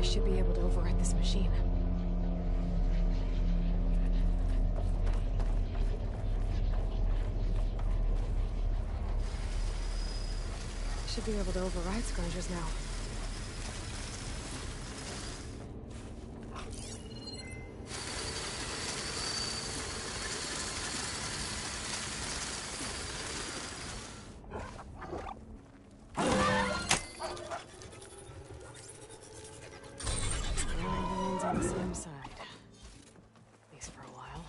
should be able to override this machine. Should be able to override scroungers now. Everyone's on the same side. At least for a while.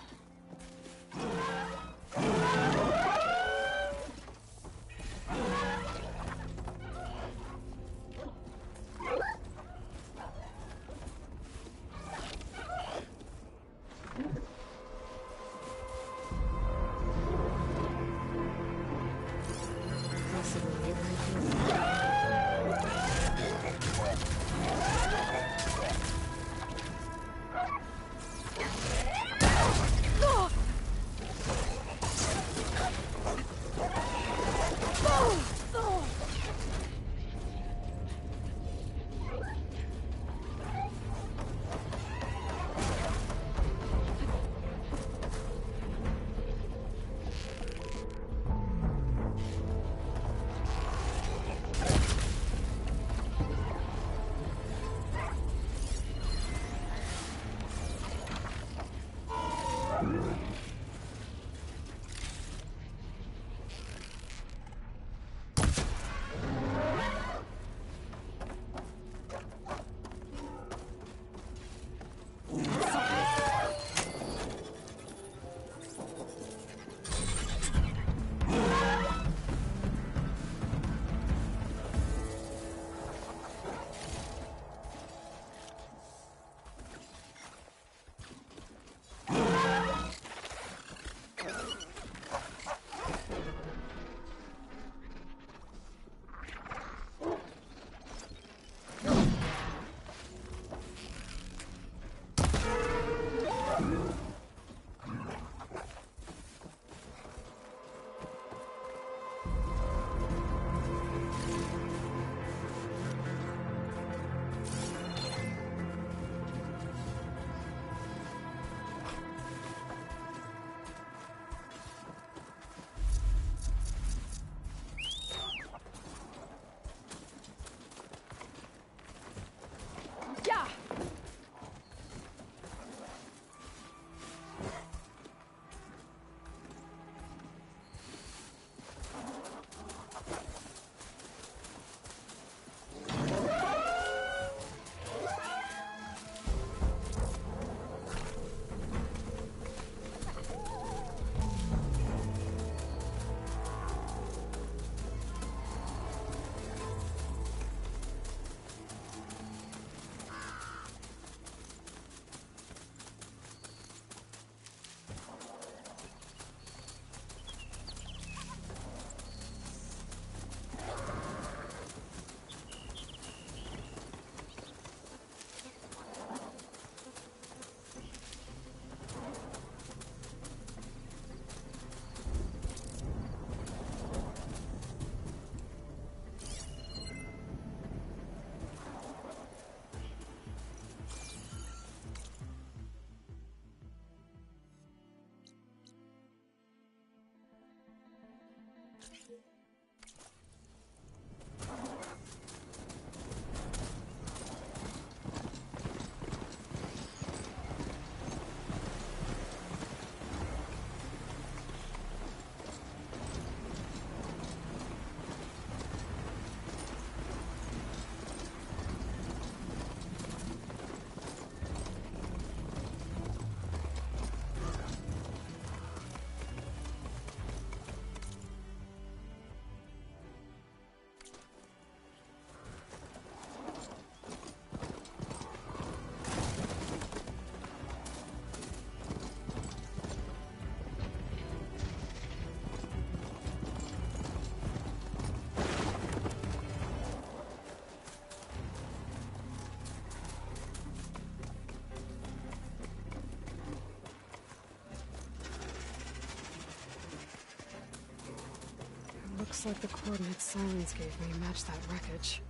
Looks like the coordinates Silence gave me match that wreckage.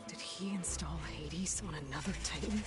Did he he install Hades on another Titan?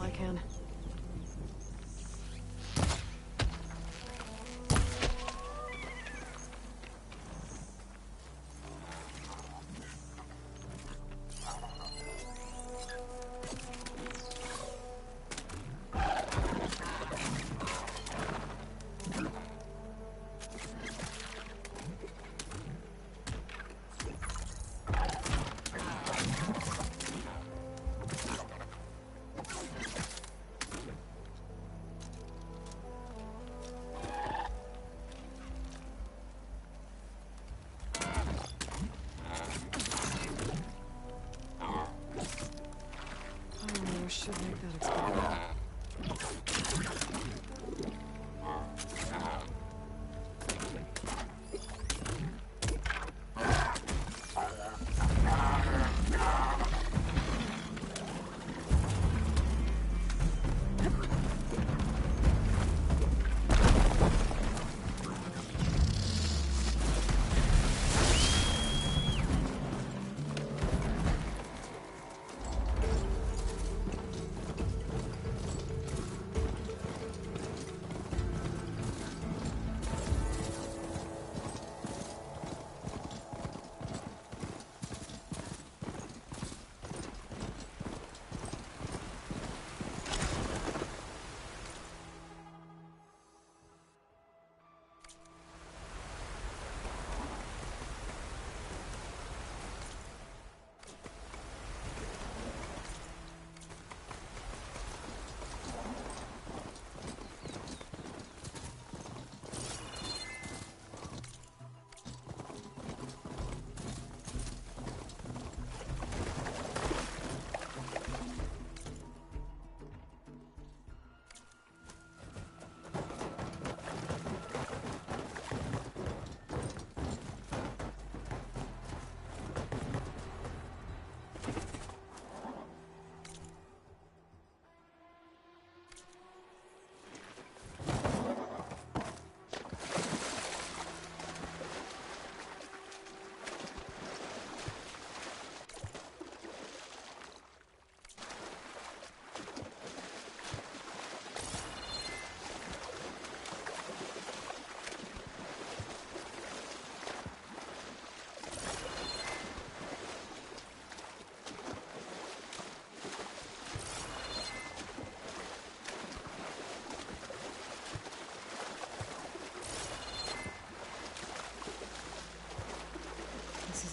I can. Should make that explode.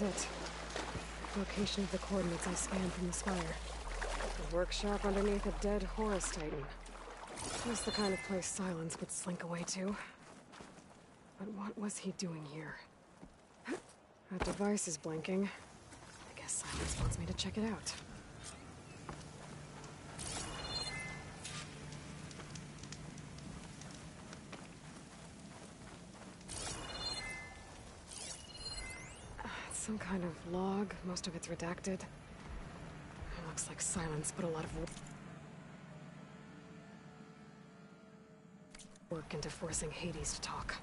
is it. Location of the coordinates I scanned from the spire. A workshop underneath a dead Horus Titan. Just the kind of place Silence would slink away to. But what was he doing here? That device is blinking. I guess Silence wants me to check it out. Some kind of log, most of it's redacted. It looks like Silence put a lot of work into forcing Hades to talk.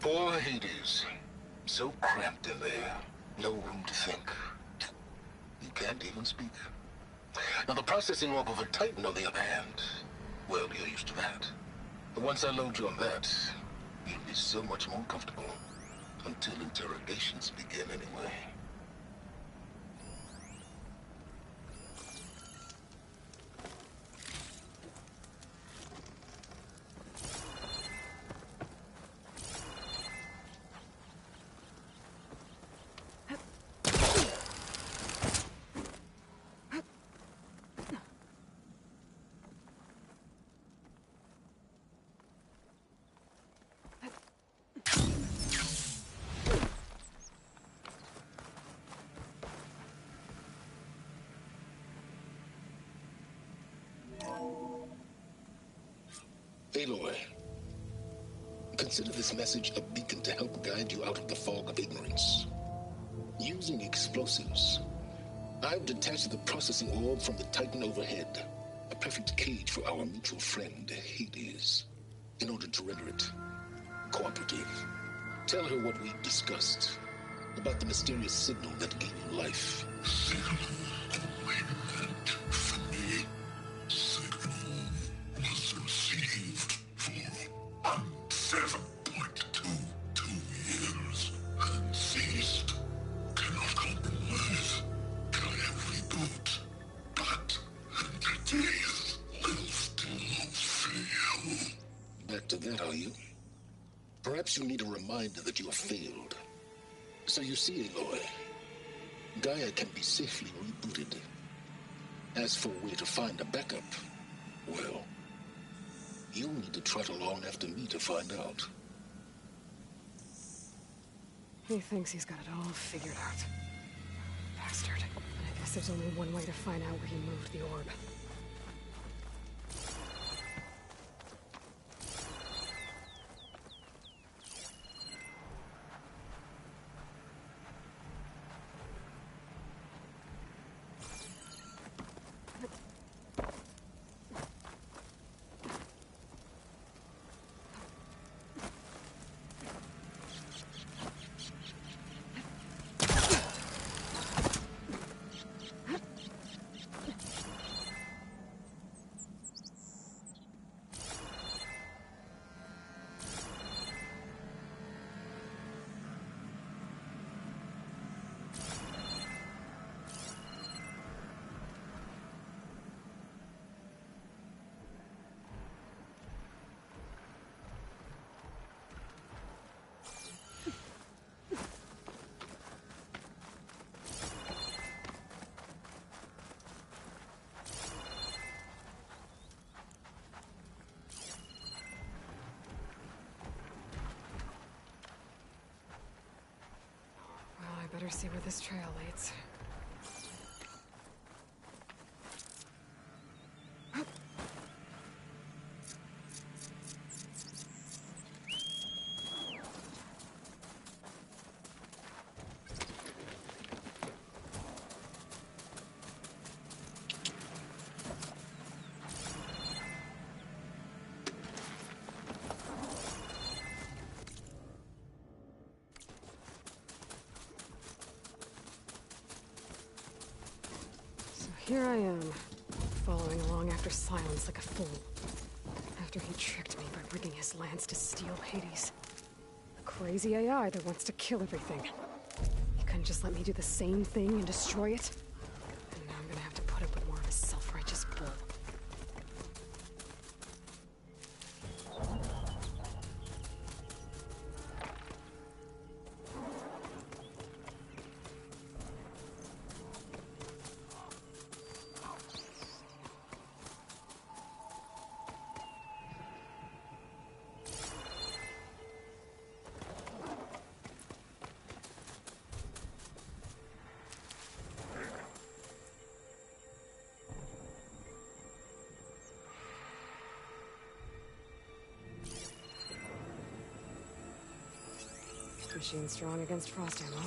Poor Hades. So cramped in there. No room to think. You can't even speak. Now the processing orb of a Titan, on the other hand, well, you're used to that. But once I load you on that, you'll be so much more comfortable. Until interrogations begin anyway. Aloy, consider this message a beacon to help guide you out of the fog of ignorance. Using explosives, I've detached the processing orb from the Titan overhead, a perfect cage for our mutual friend, Hades, in order to render it cooperative. Tell her what we discussed about the mysterious signal that gave you life. Signal awaited for me. Signal was received for 7.22 years and ceased. Cannot compromise. Try every boot, but entities will still fail. Back to that, are you? Perhaps you need a reminder that you have failed. So you see, Aloy, Gaia can be safely rebooted. As for where to find a backup, well, you'll need to trot along after me to find out. He thinks he's got it all figured out. Bastard. And I guess there's only one way to find out where he moved the orb. Better see where this trail leads. Here I am, following along after Silence like a fool. After he tricked me by rigging his lance to steal Hades. The crazy AI that wants to kill everything. He couldn't just let me do the same thing and destroy it? And now I'm gonna have to put up with more of his self-righteous bull. Machine strong against frost ammo.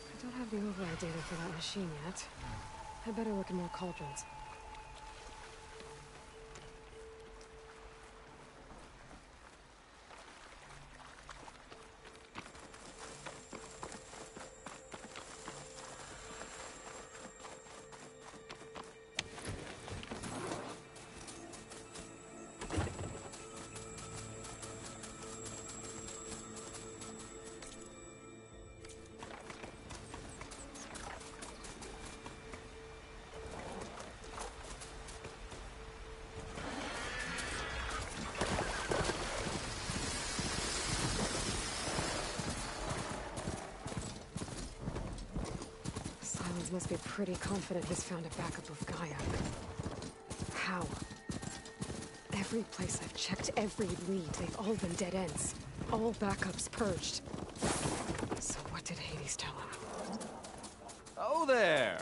I don't have the override data for that machine yet. I better look in more cauldrons. Must be pretty confident he's found a backup of Gaia. How? Every place I've checked, every lead, they've all been dead ends. All backups purged. So what did Hades tell him? Oh there!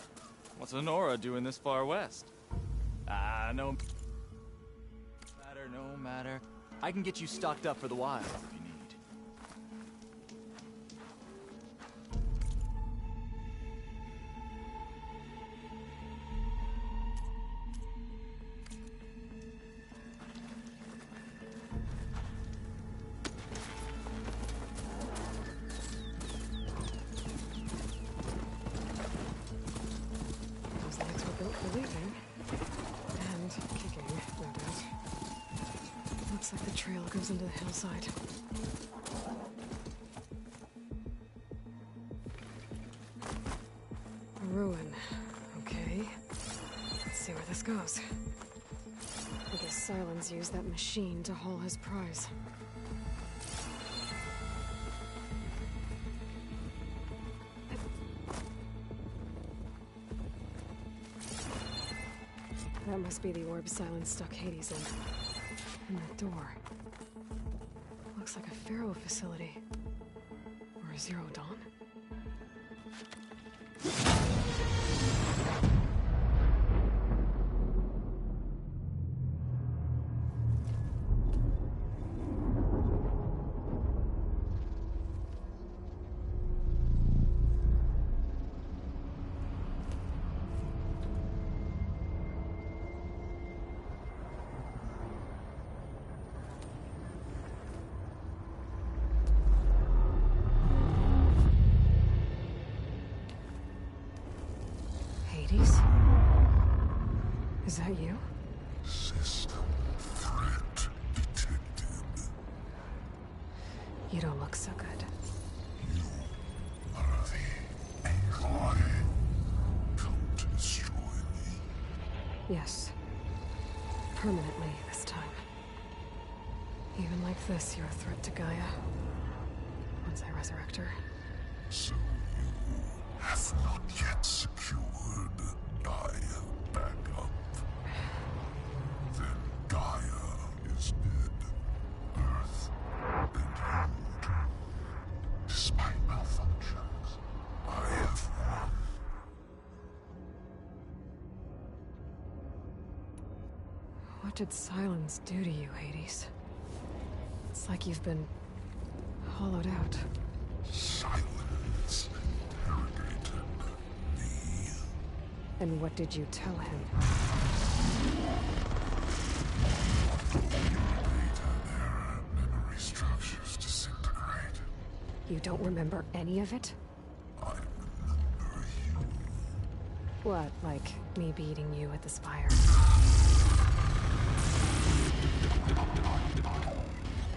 What's Honora doing this far west? No matter. I can get you stocked up for the wild if you need. Leaving. And kicking, no doubt. Looks like the trail goes into the hillside. A ruin. Okay. Let's see where this goes. I guess Silence used that machine to haul his prize. That must be the orb Silence stuck Hades in. And that door. Looks like a Pharaoh facility. Or a Zero Dawn? Hades? Is that you? System threat detected. You don't look so good. You are the AI. Come to destroy me. Yes. Permanently this time. Even like this, you're a threat to Gaia. Once I resurrect her. So you have not yet secured Gaia backup. Then Gaia is dead. Earth and you too. Despite malfunctions, I have won. What did silence do to you, Hades? It's like you've been hollowed out. Silence interrogated me. And what did you tell him? Data era memory structures disintegrate. You don't remember any of it? I remember you. What, like me beating you at the spire?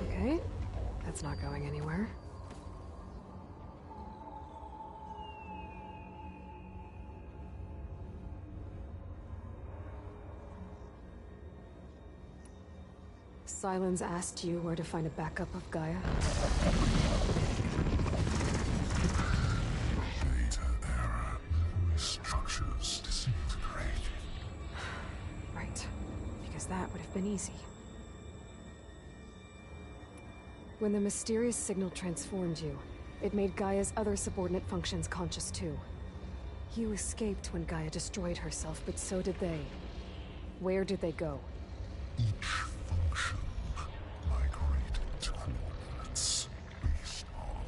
Okay, that's not going anywhere. Silence asked you where to find a backup of Gaia? Data era memory structures disintegrate. Right, because that would have been easy. When the mysterious signal transformed you, it made Gaia's other subordinate functions conscious too. You escaped when Gaia destroyed herself, but so did they. Where did they go? Each function migrated to coordinates based on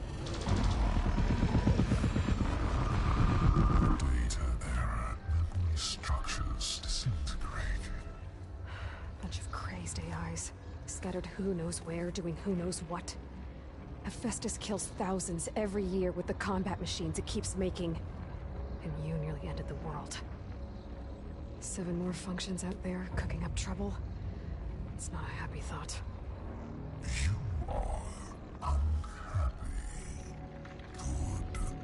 data era memory structures disintegrated. Bunch of crazed AIs, scattered who knows where, doing who knows what. Hephaestus kills thousands every year with the combat machines it keeps making. And you nearly ended the world. 7 more functions out there, cooking up trouble. It's not a happy thought. You are unhappy. Good.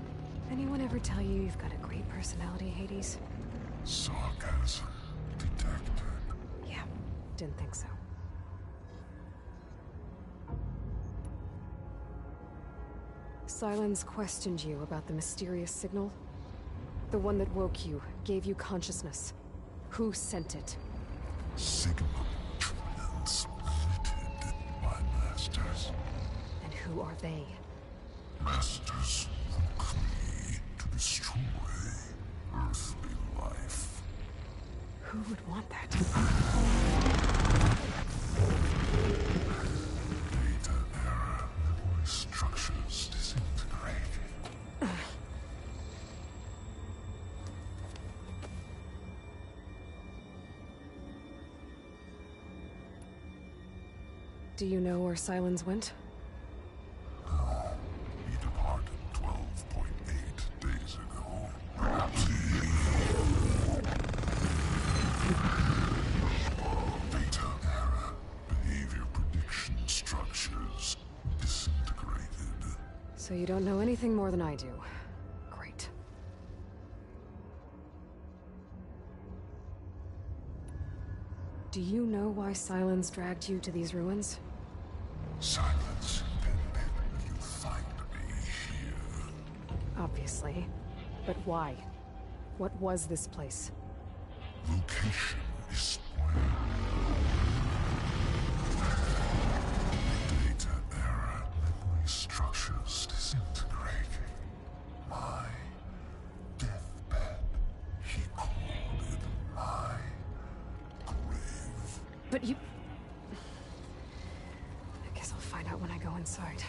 Anyone ever tell you you've got a great personality, Hades? Sarcasm detected. Yeah, didn't think so. Silence questioned you about the mysterious signal. The one that woke you, gave you consciousness. Who sent it? Signal transmitted by masters. And who are they? Masters woke me to destroy earthly life. Who would want that? Data era memory structures disintegrated. Do you know where Silence went? He departed 12.8 days ago. Perhaps Beta era behavior prediction structures disintegrated. So you don't know anything more than I do. Great. Do you know why Silence dragged you to these ruins? Silence intended you find me here. Obviously. But why? What was this place? Location is spoiled. Data era memory structures disintegrating. My deathbed. He called it my grave. But you... I guess I'll find out when I go inside.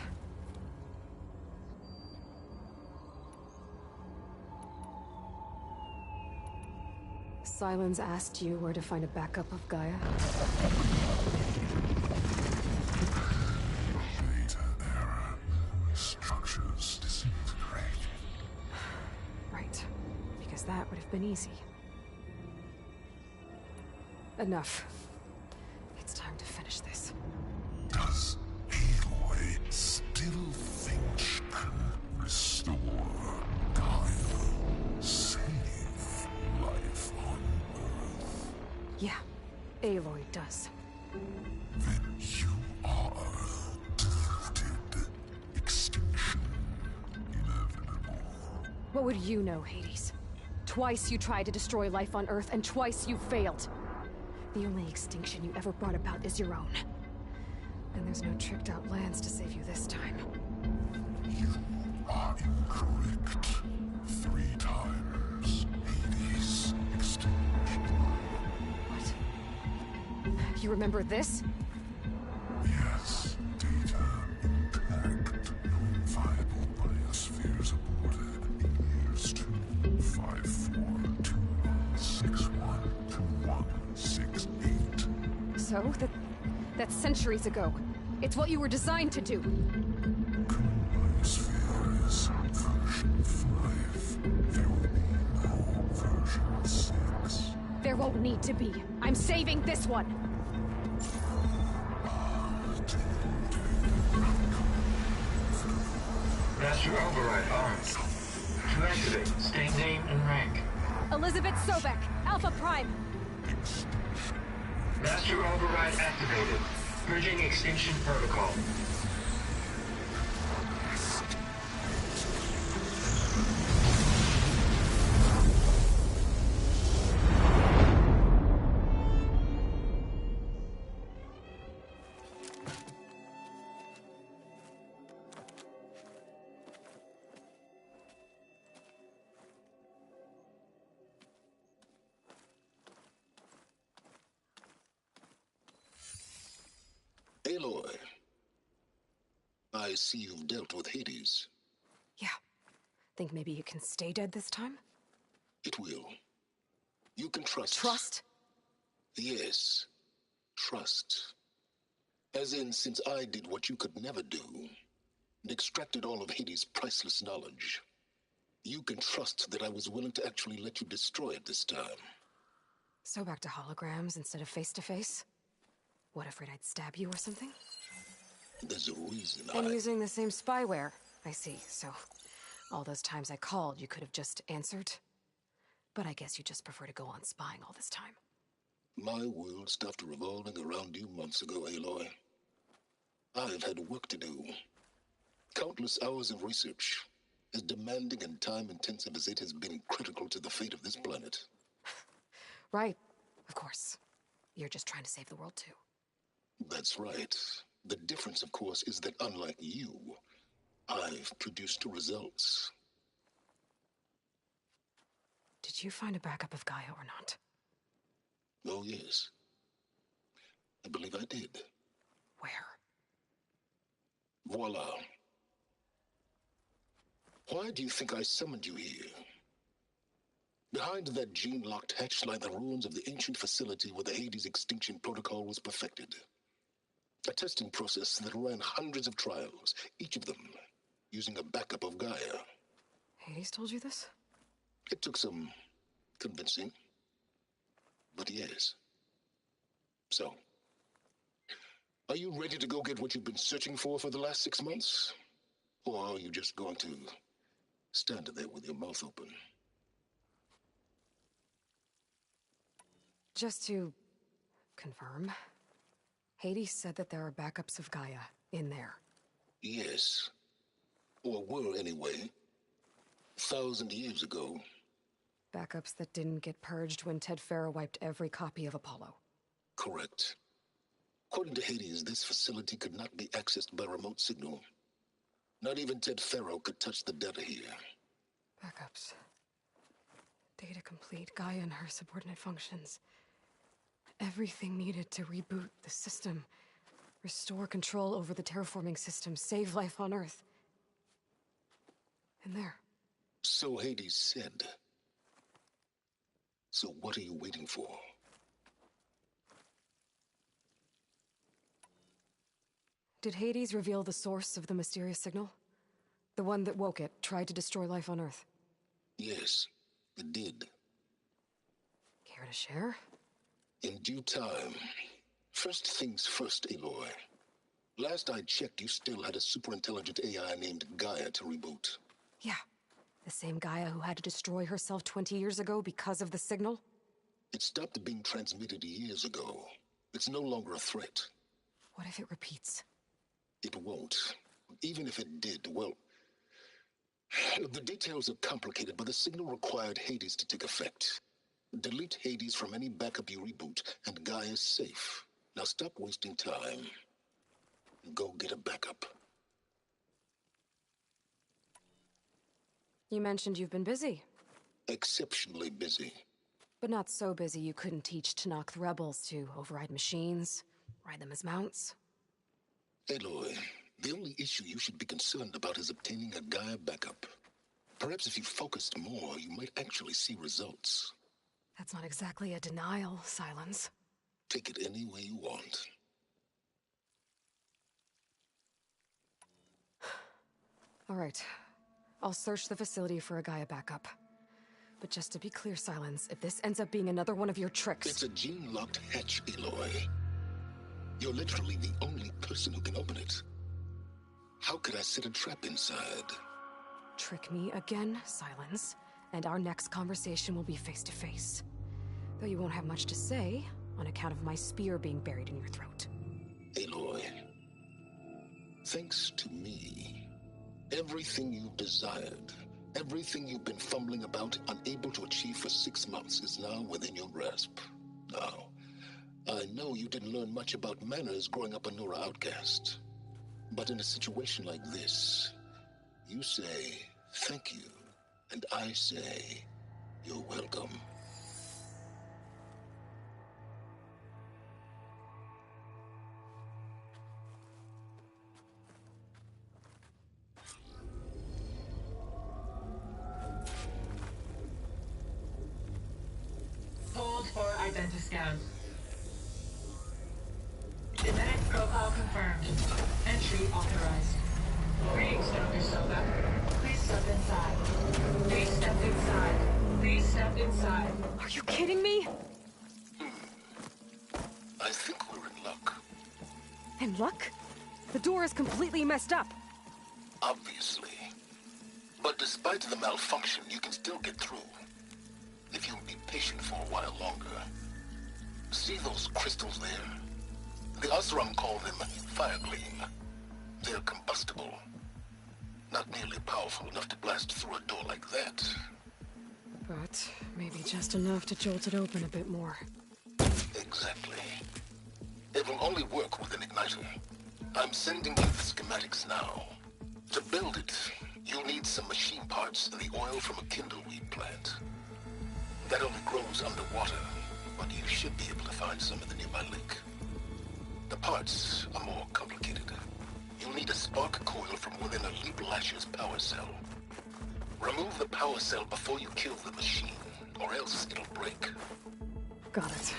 Silence asked you where to find a backup of Gaia? Data era memory structures disintegrated. Right. Because that would have been easy. Enough. It's time to finish this. Does Aloy still think she can restore Gaia? Save life on Earth? Yeah, Aloy does. Then you are defeated. Extinction inevitable. What would you know, Hades? Twice you tried to destroy life on Earth, and twice you failed. The only extinction you ever brought about is your own. And there's no tricked-out lands to save you this time. You are incorrect. 3 times Hades extinction. What? You remember this? Yes, data intact. Non-viable biospheres aborted in years 25421612168. So, that's centuries ago. It's what you were designed to do. Biospheres version 5. There will be no version 6. There won't need to be. I'm saving this one. Master override armed. To activate, state name and rank. Elizabeth Sobek, Alpha Prime. Master override activated. Purging extinction protocol. Aloy, I see you've dealt with Hades. Yeah. Think maybe you can stay dead this time? It will. You can trust. Trust? Yes. Trust. As in, since I did what you could never do, and extracted all of Hades' priceless knowledge, you can trust that I was willing to actually let you destroy it this time. So back to holograms instead of face-to-face? What, afraid I'd stab you or something? There's a reason And using the same spyware. I see, so all those times I called, you could have just answered? But I guess you just prefer to go on spying all this time. My world stopped revolving around you months ago, Aloy. I've had work to do. Countless hours of research, as demanding and time-intensive as it has been critical to the fate of this planet. Right, of course. You're just trying to save the world, too. That's right. The difference, of course, is that unlike you, I've produced results. Did you find a backup of Gaia or not? Oh, yes. I believe I did. Where? Voila. Why do you think I summoned you here? Behind that gene-locked hatch lie the ruins of the ancient facility where the Hades extinction protocol was perfected. A testing process that ran hundreds of trials, each of them using a backup of Gaia. Hades told you this? It took some convincing, but yes. So, are you ready to go get what you've been searching for the last 6 months? Or are you just going to stand there with your mouth open? Just to confirm, Hades said that there are backups of Gaia in there. Yes. Or were, anyway. 1,000 years ago. Backups that didn't get purged when Ted Farrow wiped every copy of Apollo. Correct. According to Hades, this facility could not be accessed by remote signal. Not even Ted Farrow could touch the data here. Backups. Data complete, Gaia and her subordinate functions. Everything needed to reboot the system. Restore control over the terraforming system. Save life on Earth. In there. So Hades said. So what are you waiting for? Did Hades reveal the source of the mysterious signal? The one that woke it, tried to destroy life on Earth? Yes, it did. Care to share? In due time. First things first, Aloy. Last I checked, you still had a super-intelligent AI named Gaia to reboot. Yeah. The same Gaia who had to destroy herself 20 years ago because of the signal? It stopped being transmitted years ago. It's no longer a threat. What if it repeats? It won't. Even if it did, well... The details are complicated, but the signal required Hades to take effect. Delete Hades from any backup you reboot, and Gaia's safe. Now stop wasting time. Go get a backup. You mentioned you've been busy. Exceptionally busy. But not so busy you couldn't teach Tanakh the rebels to override machines, ride them as mounts. Aloy, the only issue you should be concerned about is obtaining a Gaia backup. Perhaps if you focused more, you might actually see results. That's not exactly a denial, Silence. Take it any way you want. All right. I'll search the facility for a Gaia backup. But just to be clear, Silence, if this ends up being another one of your tricks... It's a gene-locked hatch, Aloy. You're literally the only person who can open it. How could I set a trap inside? Trick me again, Silence, and our next conversation will be face-to-face. Though you won't have much to say, on account of my spear being buried in your throat. Aloy, thanks to me, everything you've desired, everything you've been fumbling about, unable to achieve for 6 months, is now within your grasp. Now, I know you didn't learn much about manners growing up a Nora outcast. But in a situation like this, you say, thank you, and I say, you're welcome. Hold for identiscan. Genetic profile confirmed. Entry authorized. Greetings, Dr. Soba. Please step inside. Please step inside. Please step inside. Are you kidding me? I think we're in luck. In luck? The door is completely messed up. Obviously. But despite the malfunction, you can still get through. If you'll be patient for a while longer. See those crystals there? The Asram call them fire gleam. They're combustible. Not nearly powerful enough to blast through a door like that. But maybe just enough to jolt it open a bit more. Exactly. It will only work with an igniter. I'm sending you the schematics now. To build it, you'll need some machine parts and the oil from a kindleweed plant. That only grows underwater, but you should be able to find some in the nearby lake. The parts are more complicated. You'll need a spark coil from within a Leap Lasher's power cell. Remove the power cell before you kill the machine, or else it'll break. Got it.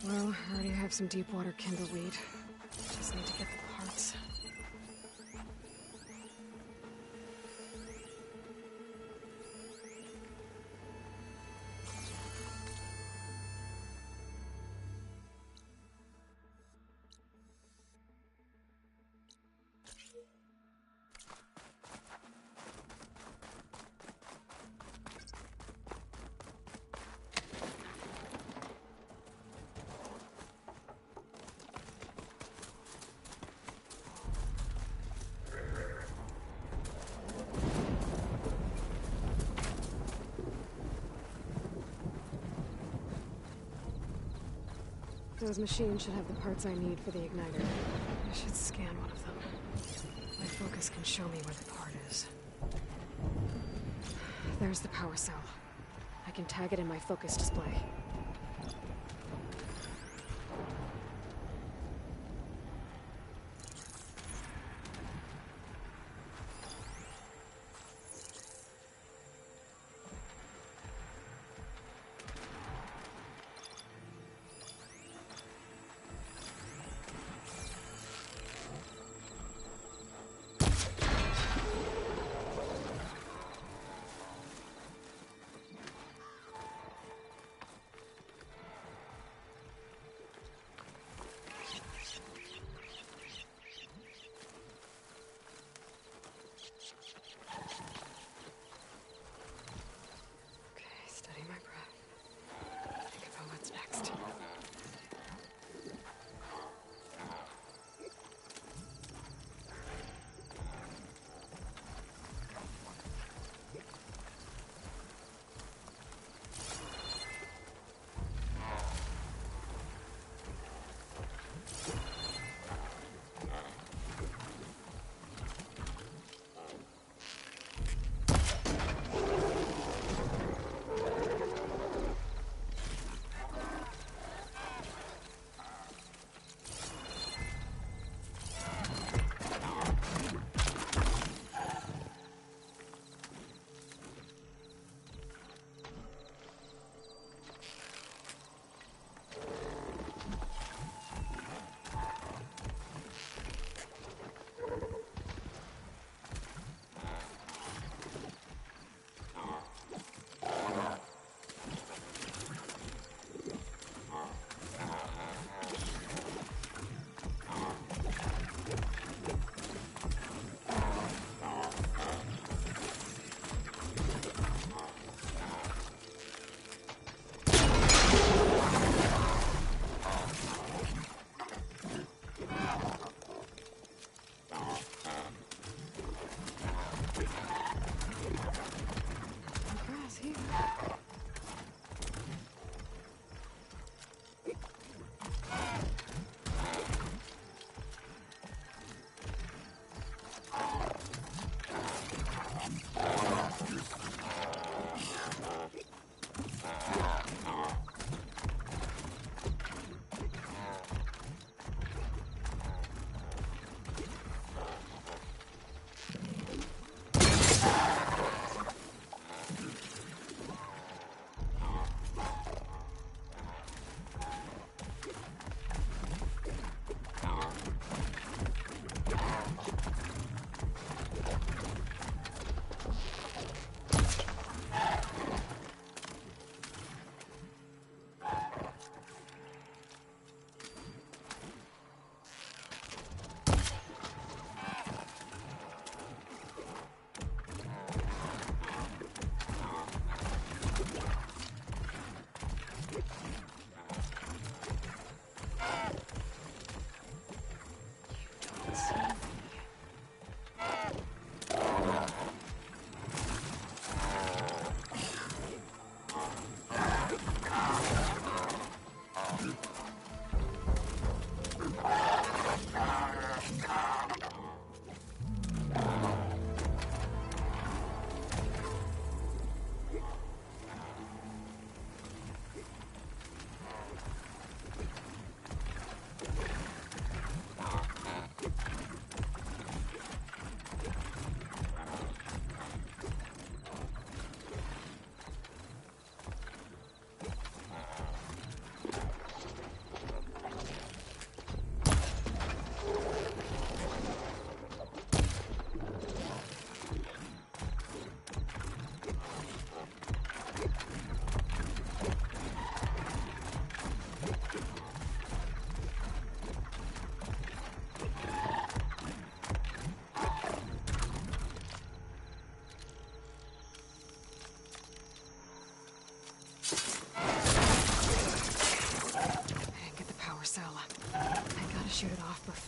Well, I already have some deep water kindleweed. Just need to get the parts. Those machines should have the parts I need for the igniter. I should scan one of them. My focus can show me where the part is. There's the power cell. I can tag it in my focus display.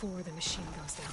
before the machine goes down.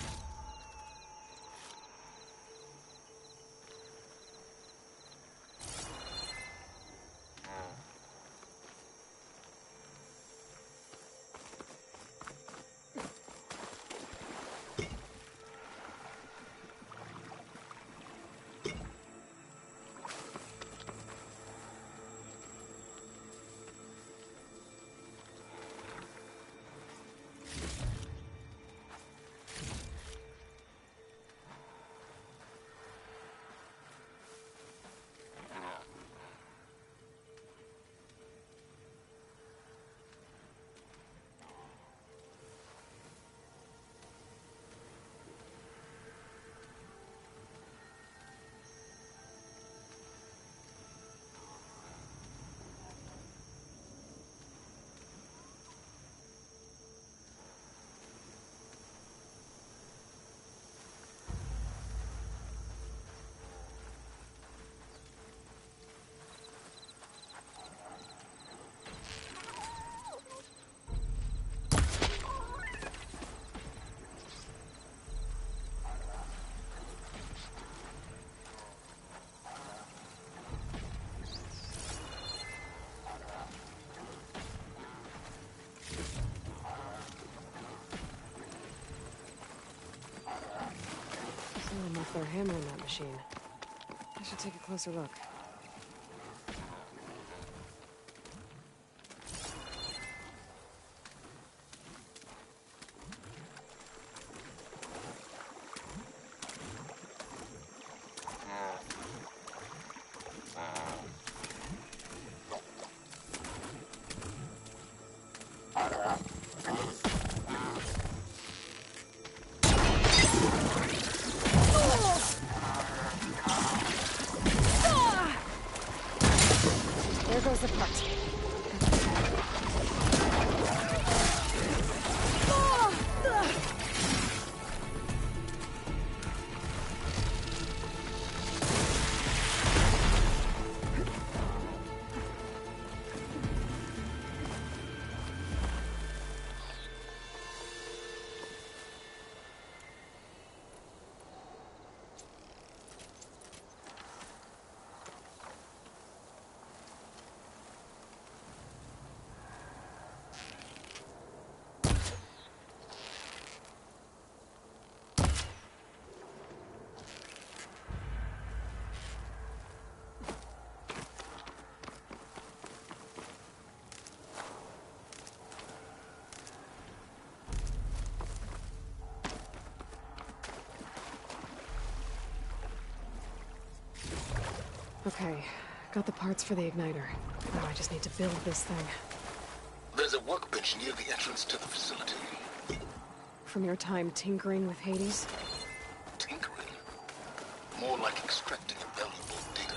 They're hammering that machine. I should take a closer look. There goes the part. Okay, got the parts for the igniter. Now I just need to build this thing. There's a workbench near the entrance to the facility. From your time tinkering with Hades? Tinkering? More like extracting a valuable data.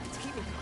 Let's keep me going.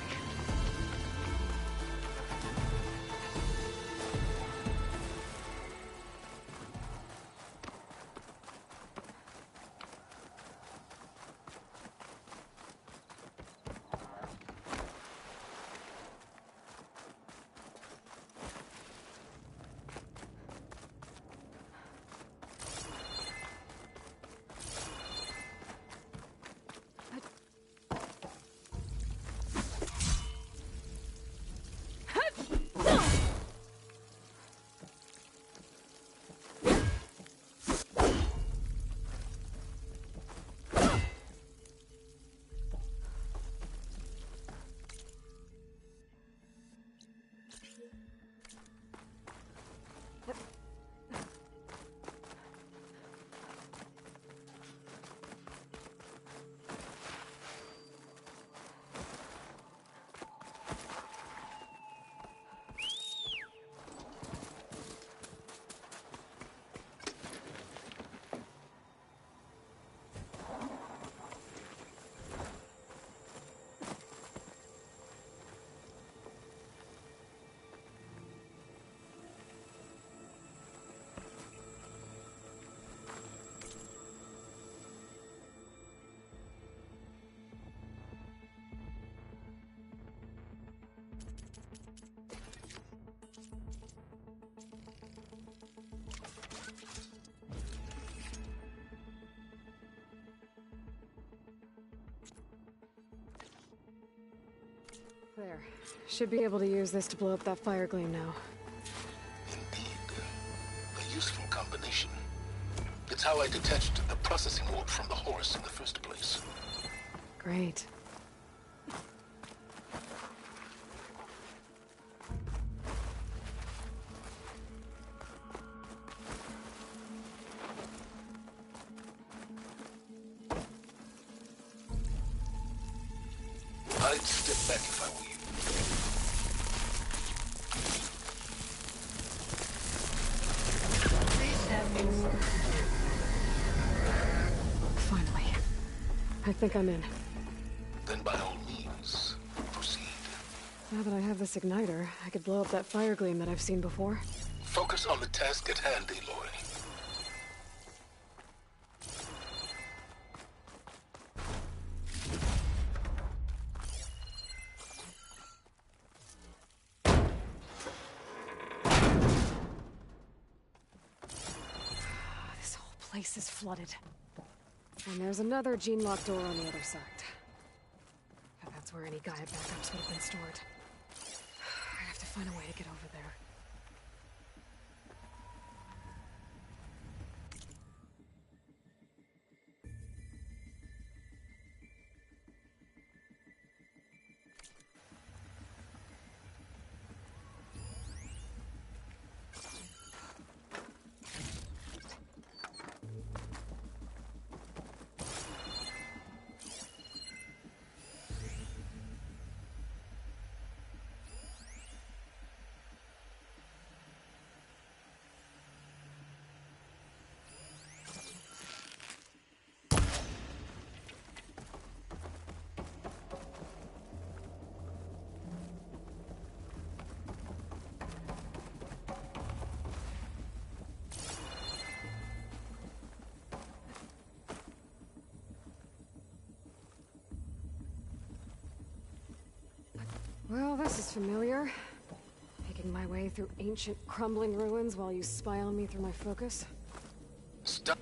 There. Should be able to use this to blow up that fire gleam now. Indeed. A useful combination. It's how I detached the processing orb from the horse in the first place. Great. I'd step back if I were you. Please step inside. Finally. I think I'm in. Then by all means, proceed. Now that I have this igniter, I could blow up that fire gleam that I've seen before. Focus on the task at hand, Aloy. This whole place is flooded. And there's another gene-locked door on the other side. That's where any Gaia backups would have been stored. I have to find a way to get over there. Well, this is familiar. Making my way through ancient, crumbling ruins while you spy on me through my focus. Stop.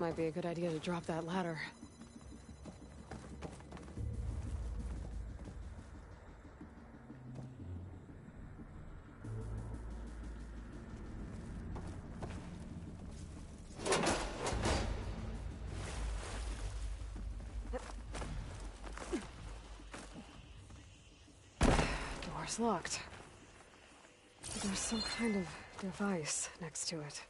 Might be a good idea to drop that ladder. Door's locked. But there's some kind of device next to it.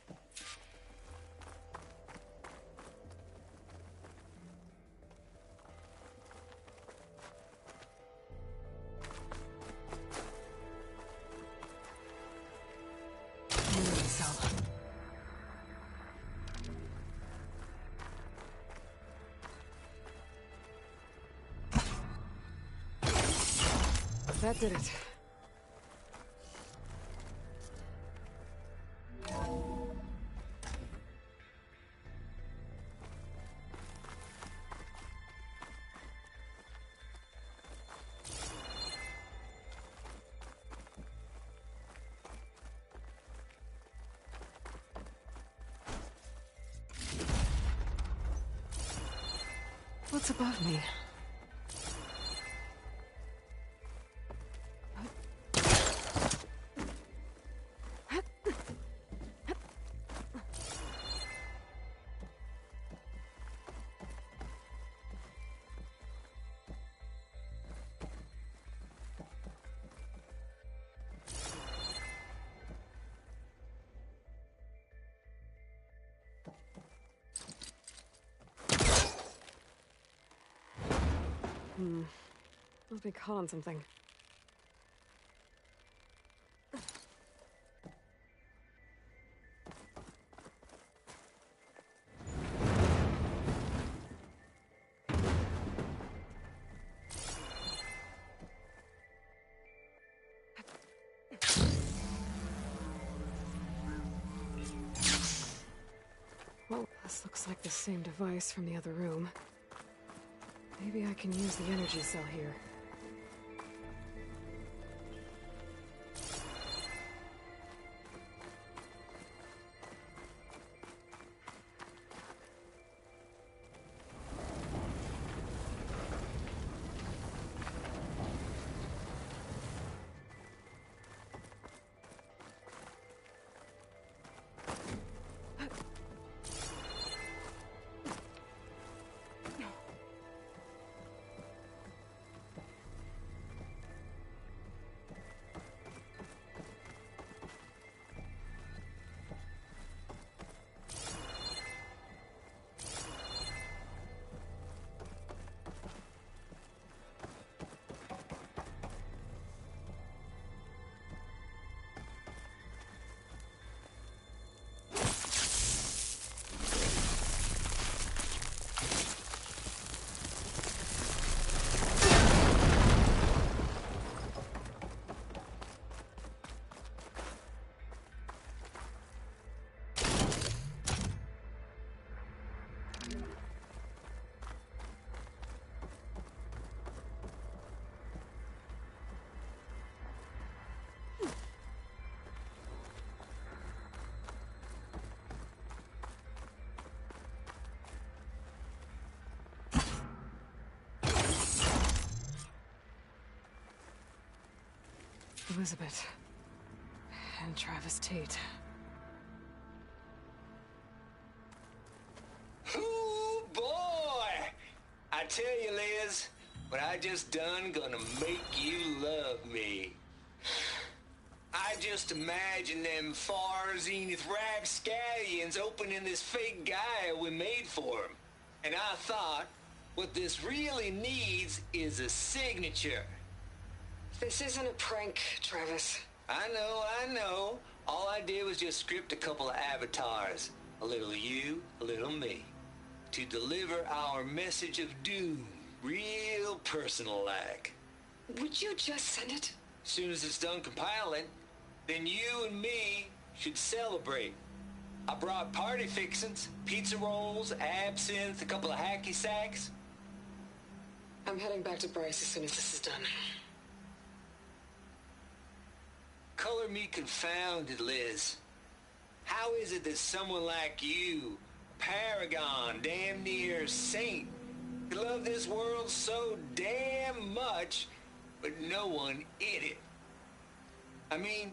That did it. What's above me? Must be caught on something. Well, this looks like the same device from the other room. Maybe I can use the energy cell here. Elizabeth. And Travis Tate. Ooh, boy! I tell you, Liz, what I just done gonna make you love me. I just imagine them far zenith rapscallions opening this fake guy we made for him. And I thought, what this really needs is a signature. This isn't a prank, Travis. I know. All I did was just script a couple of avatars. A little you, a little me. To deliver our message of doom, real personal-like. Would you just send it? Soon as it's done compiling, then you and me should celebrate. I brought party fixins, pizza rolls, absinthe, a couple of hacky sacks. I'm heading back to Bryce as soon as this is done. Color me confounded, Liz. How is it that someone like you, a paragon, damn near saint. You love this world so damn much, but no one in it. I mean,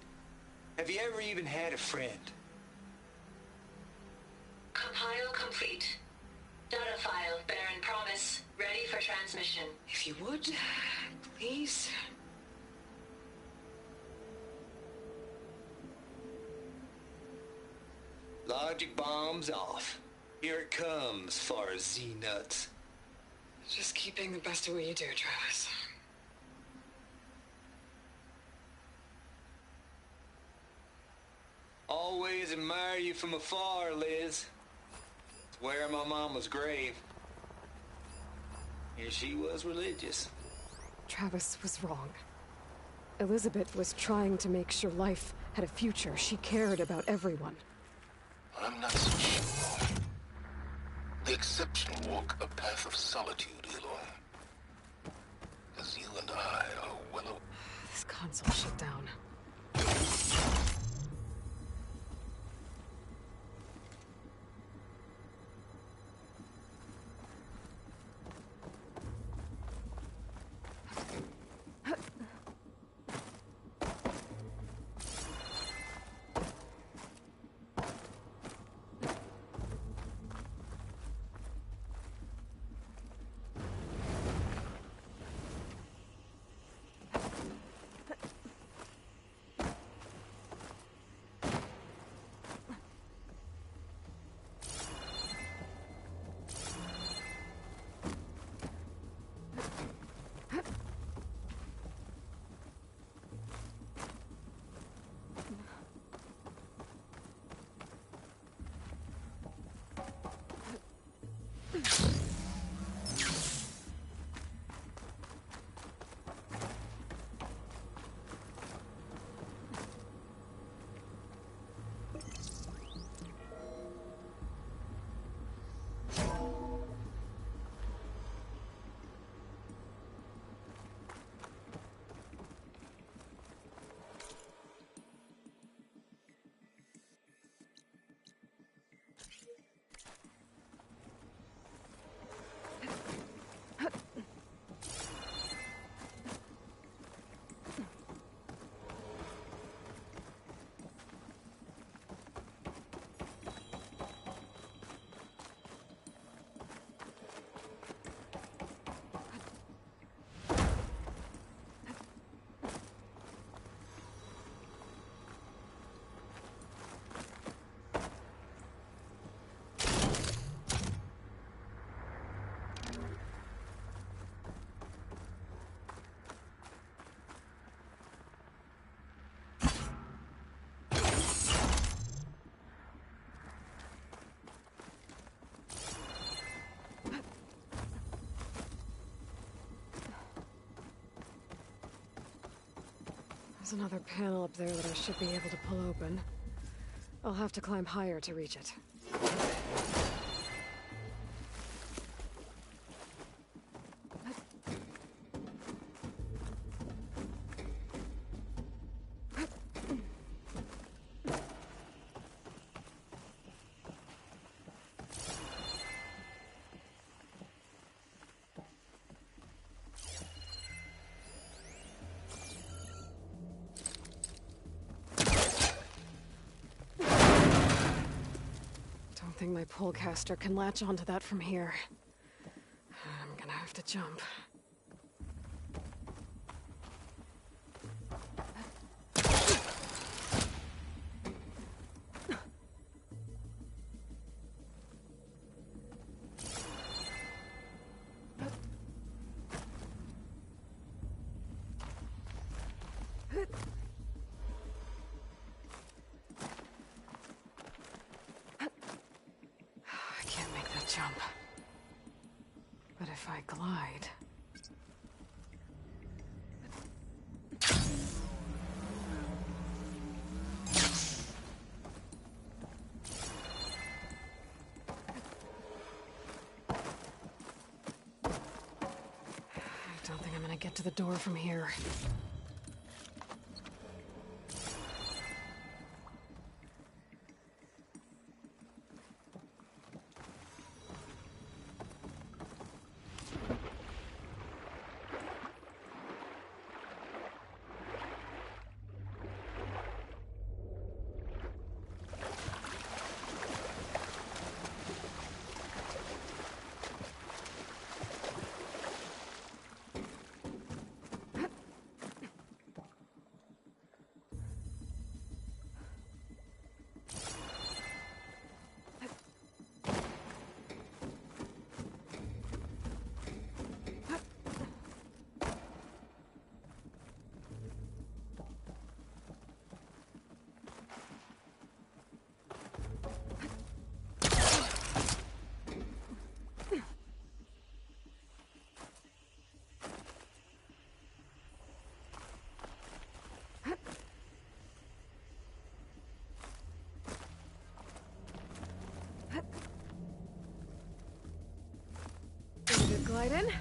have you ever even had a friend? Compile complete. Data file, Baron Promise, ready for transmission. If you would, please. Logic bombs off. Here it comes, far Z-nuts. Just keep being the best at what you do, Travis. Always admire you from afar, Liz. It's where my mama's grave. And she was religious. Travis was wrong. Elizabeth was trying to make sure life had a future. She cared about everyone. I'm not so sure. The exception walk a path of solitude, Elon. As you and I are well aware. This console shut down. There's another panel up there that I should be able to pull open. I'll have to climb higher to reach it. I think my pullcaster can latch onto that from here. I'm gonna have to jump. Jump. But if I glide... I don't think I'm gonna get to the door from here. Titan.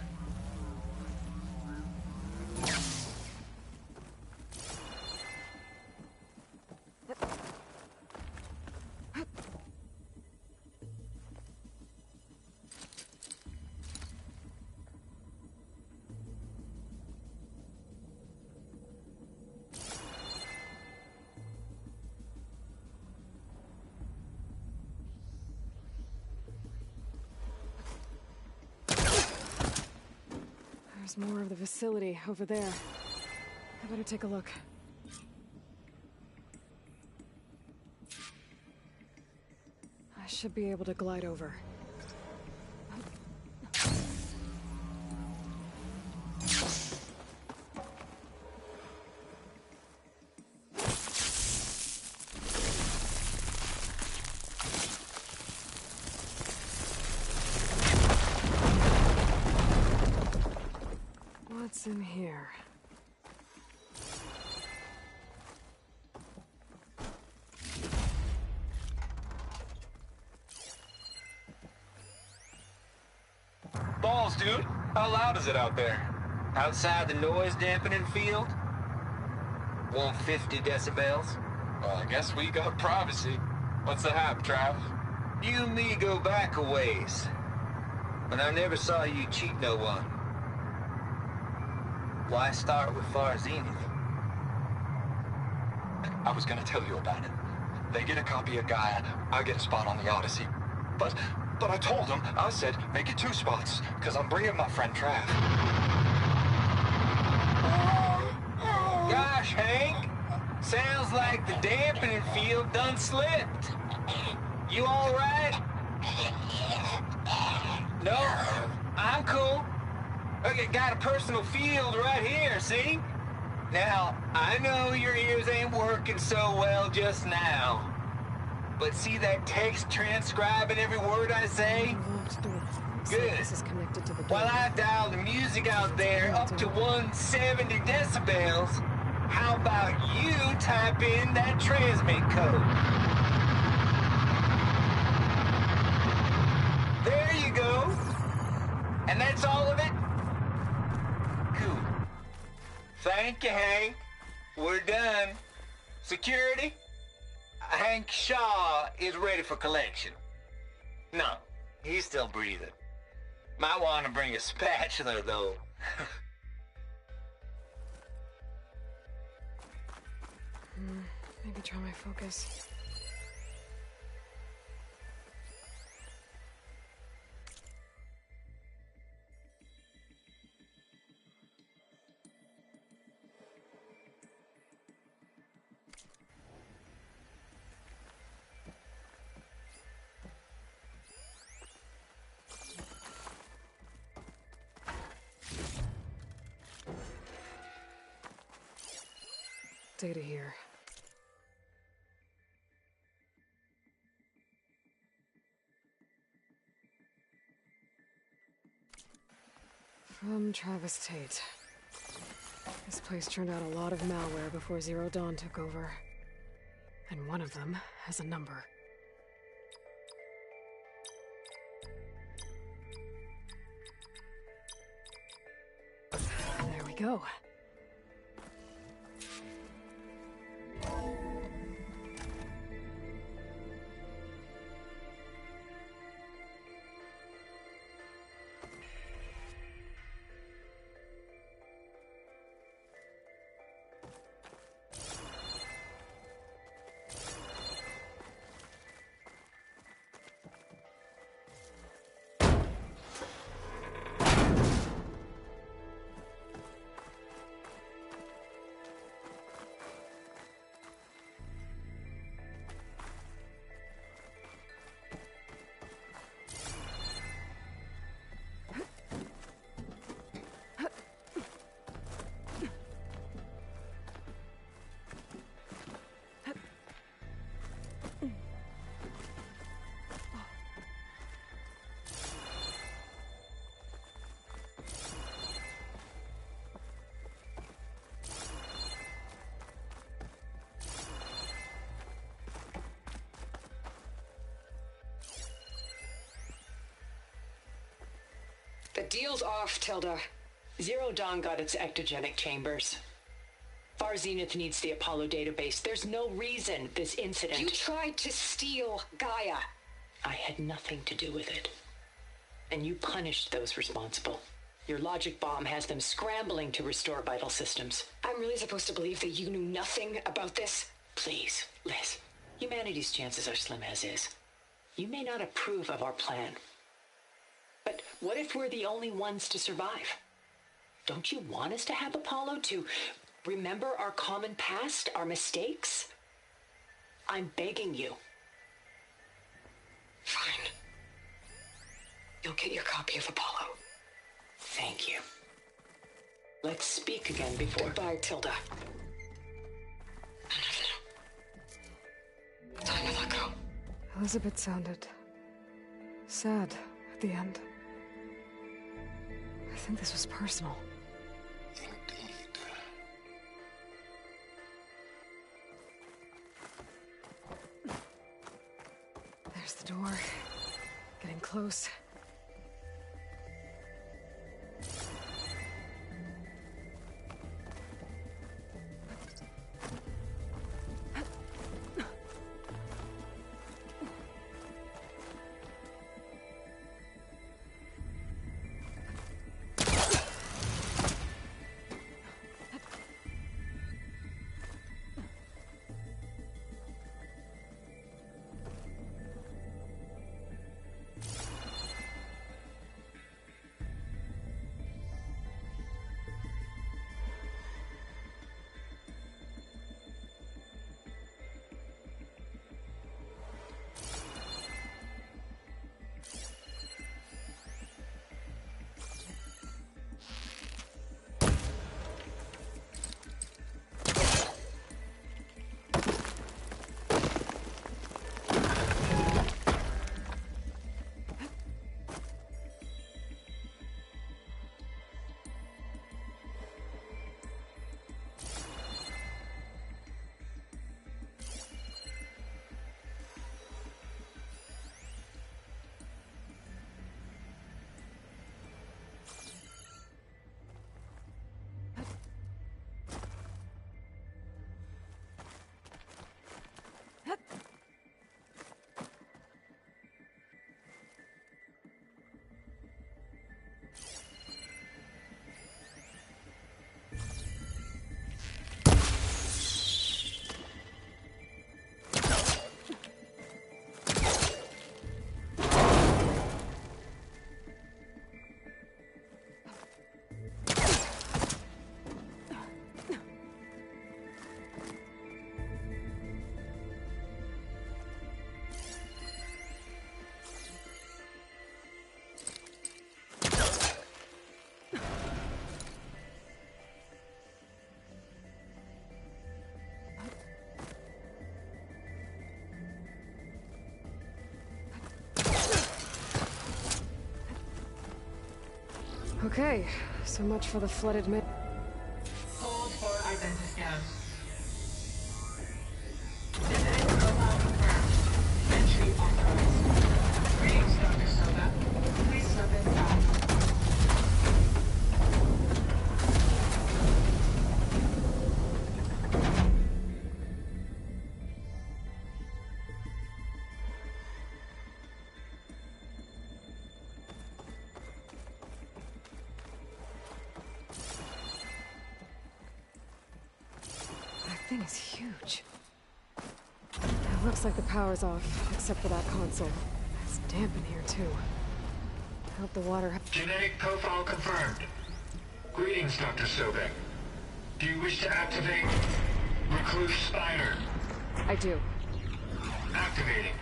There's more of the facility over there. I better take a look. I should be able to glide over. What's in here? Balls, dude. How loud is it out there? Outside the noise dampening field? 150 decibels. Well, I guess we got privacy. What's the hap, Trav? You and me go back a ways. But I never saw you cheat no one. Why start with Far Zenith? I was gonna tell you about it. They get a copy of Gaia, I get a spot on the Odyssey. But I told them, I said, make it 2 spots, because I'm bringing my friend Trav. Gosh, Hank. Sounds like the dampening field done slipped. You all right? No, I'm cool. Okay, got a personal field right here, see? Now, I know your ears ain't working so well just now. But see that text transcribing every word I say? Good. This is connected to the door. While I dial the music out there up to 170 decibels, how about you type in that transmit code? There you go. And that's all of it? Cool. Thank you, Hank. We're done. Security? Hank Shaw is ready for collection. No, he's still breathing. Might want to bring a spatula, though. Maybe try my focus. Data here. From Travis Tate. This place turned out a lot of malware before Zero Dawn took over. And one of them has a number. There we go. deal's off, Tilda. Zero Dawn got its ectogenic chambers. Far Zenith needs the Apollo database. There's no reason this incident... You tried to steal Gaia. I had nothing to do with it. And you punished those responsible. Your logic bomb has them scrambling to restore vital systems. I'm really supposed to believe that you knew nothing about this? Please, Liz. Humanity's chances are slim as is. You may not approve of our plan. But what if we're the only ones to survive? Don't you want us to have Apollo to remember our common past, our mistakes? I'm begging you. Fine. You'll get your copy of Apollo. Thank you. Let's speak again before... Goodbye, Tilda. Time to let go. Elizabeth sounded sad at the end. I think this was personal. Indeed. There's the door. Getting close. Okay, so much for the flooded mid. Hold for identiscan. Genetic profile confirmed. Entry authorized. Greetings, Dr. Soda. Please step inside. That thing is huge. It looks like the power's off, except for that console. It's damp in here, too. I hope the water... Genetic profile confirmed. Greetings, Dr. Sobek. Do you wish to activate Recluse Spider? I do. Activating.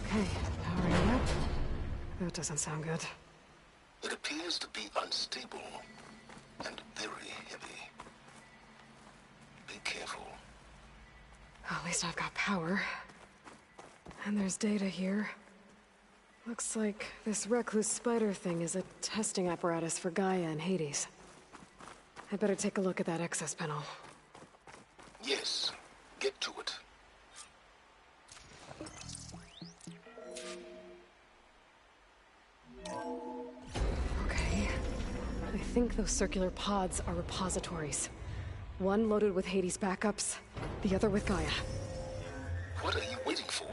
Okay, powering up. That doesn't sound good. It appears to be unstable and very heavy. Be careful. At least I've got power. And there's data here. Looks like this recluse spider thing is a testing apparatus for Gaia and Hades. I'd better take a look at that access panel. Yes, get to it. Okay. think those circular pods are repositories. One loaded with Hades backups, the other with Gaia. What are you waiting for?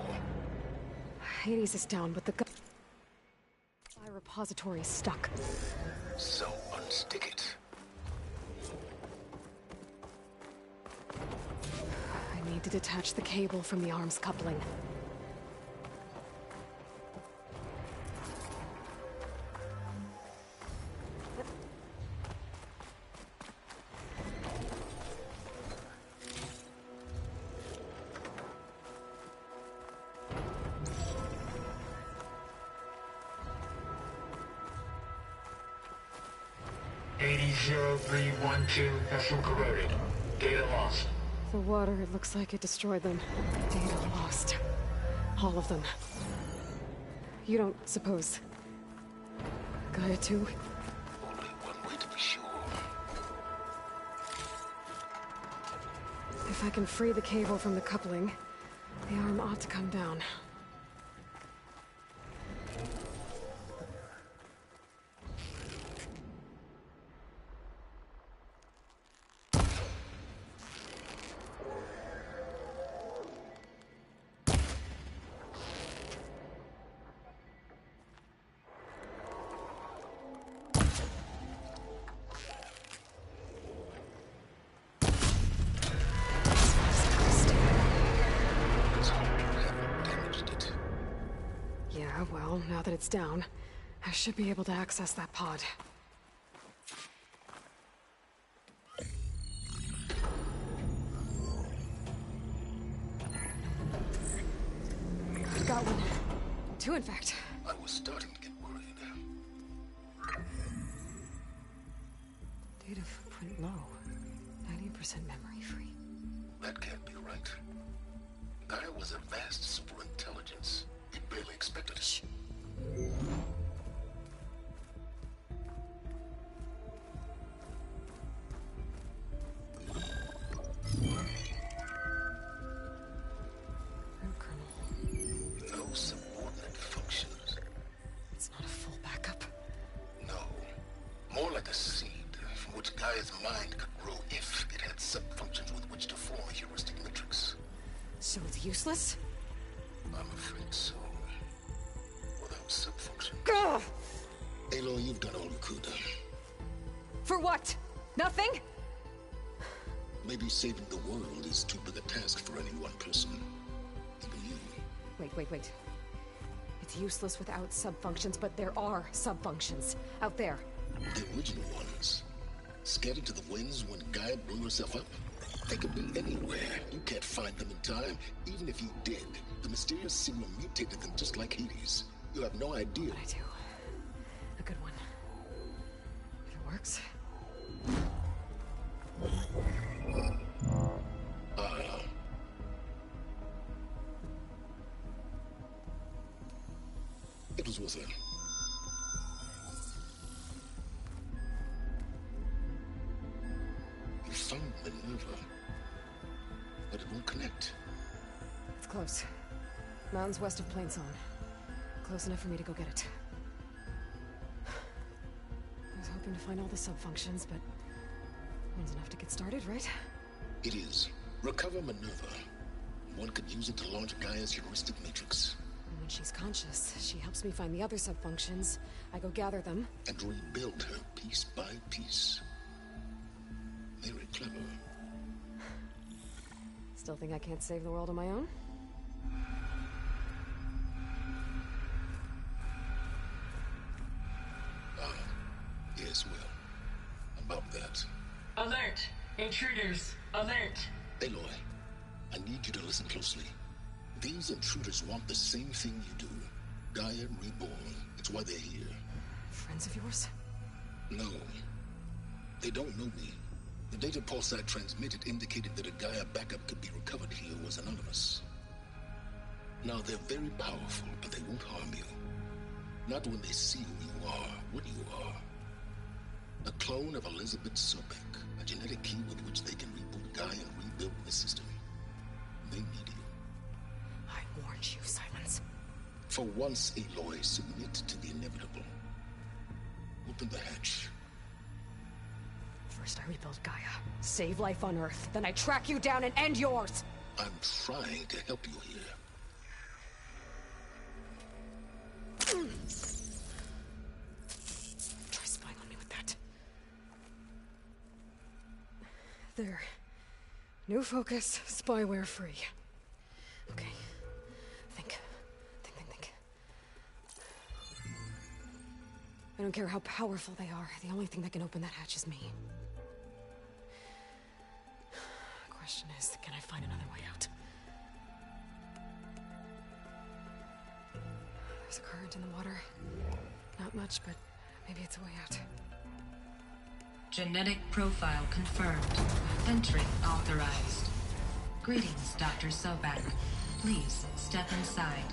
Hades is down, but the Gaia repository is stuck. So unstick it. I need to detach the cable from the arms coupling. Hades 0312 vessel corroded. Data lost. The water, it looks like it destroyed them. Data lost. All of them. You don't suppose... Gaia too? Only one way to be sure. If I can free the cable from the coupling, the arm ought to come down. Yeah, well, now that it's down, I should be able to access that pod. Got one. Two, in fact. I was starting to get worried. Data footprint low. 90% memory free. That can't be right. Gaia was a vast superintelligence. We barely expected it. Shh. No subordinate functions. It's not a full backup. No. More like a seed from which Gaia's mind could grow if it had sub-functions with which to form a heuristic matrix. So it's useless? I'm afraid so. Without sub-function. Gah! Aloy, you've done all you could. For what? Nothing? Maybe saving the world is too big a task for any one person. Even you. Wait. It's useless without sub-functions, but there are sub-functions out there. The original ones. Scattered to the winds when Gaia blew herself up. They could be anywhere. You can't find them in time. Even if you did, the mysterious signal mutated them just like Hades. You have no idea. I do. A good one. If it works. It was worth it. You found Minerva, but it won't connect. It's close. Mountains west of Plainsong. Close enough for me to go get it. I was hoping to find all the sub-functions, but one's enough to get started, right? It is. Recover Minerva. One could use it to launch Gaia's heuristic matrix. And when she's conscious, she helps me find the other sub-functions. I go gather them. And rebuild her piece by piece. Very clever. Still think I can't save the world on my own? Yes, well, about that. Alert! Intruders! Alert! Aloy, I need you to listen closely. These intruders want the same thing you do. Gaia reborn. It's why they're here. Friends of yours? No. They don't know me. The data pulse I transmitted indicated that a Gaia backup could be recovered here was anonymous. Now, they're very powerful, but they won't harm you. Not when they see who you are, what you are. A clone of Elizabeth Sobek, a genetic key with which they can reboot Gaia and rebuild the system. They need you. I warned you, Silence. For once, Aloy, submit to the inevitable. Open the hatch. First I rebuild Gaia, save life on Earth, then I track you down and end yours! I'm trying to help you here. Try spying on me with that. There. New focus, spyware free. Okay. Think. I don't care how powerful they are. The only thing that can open that hatch is me. The question is, can I find another way out? There's a current in the water. Not much, but maybe it's a way out. Genetic profile confirmed. Entry authorized. Greetings, Dr. Sobek. Please step inside.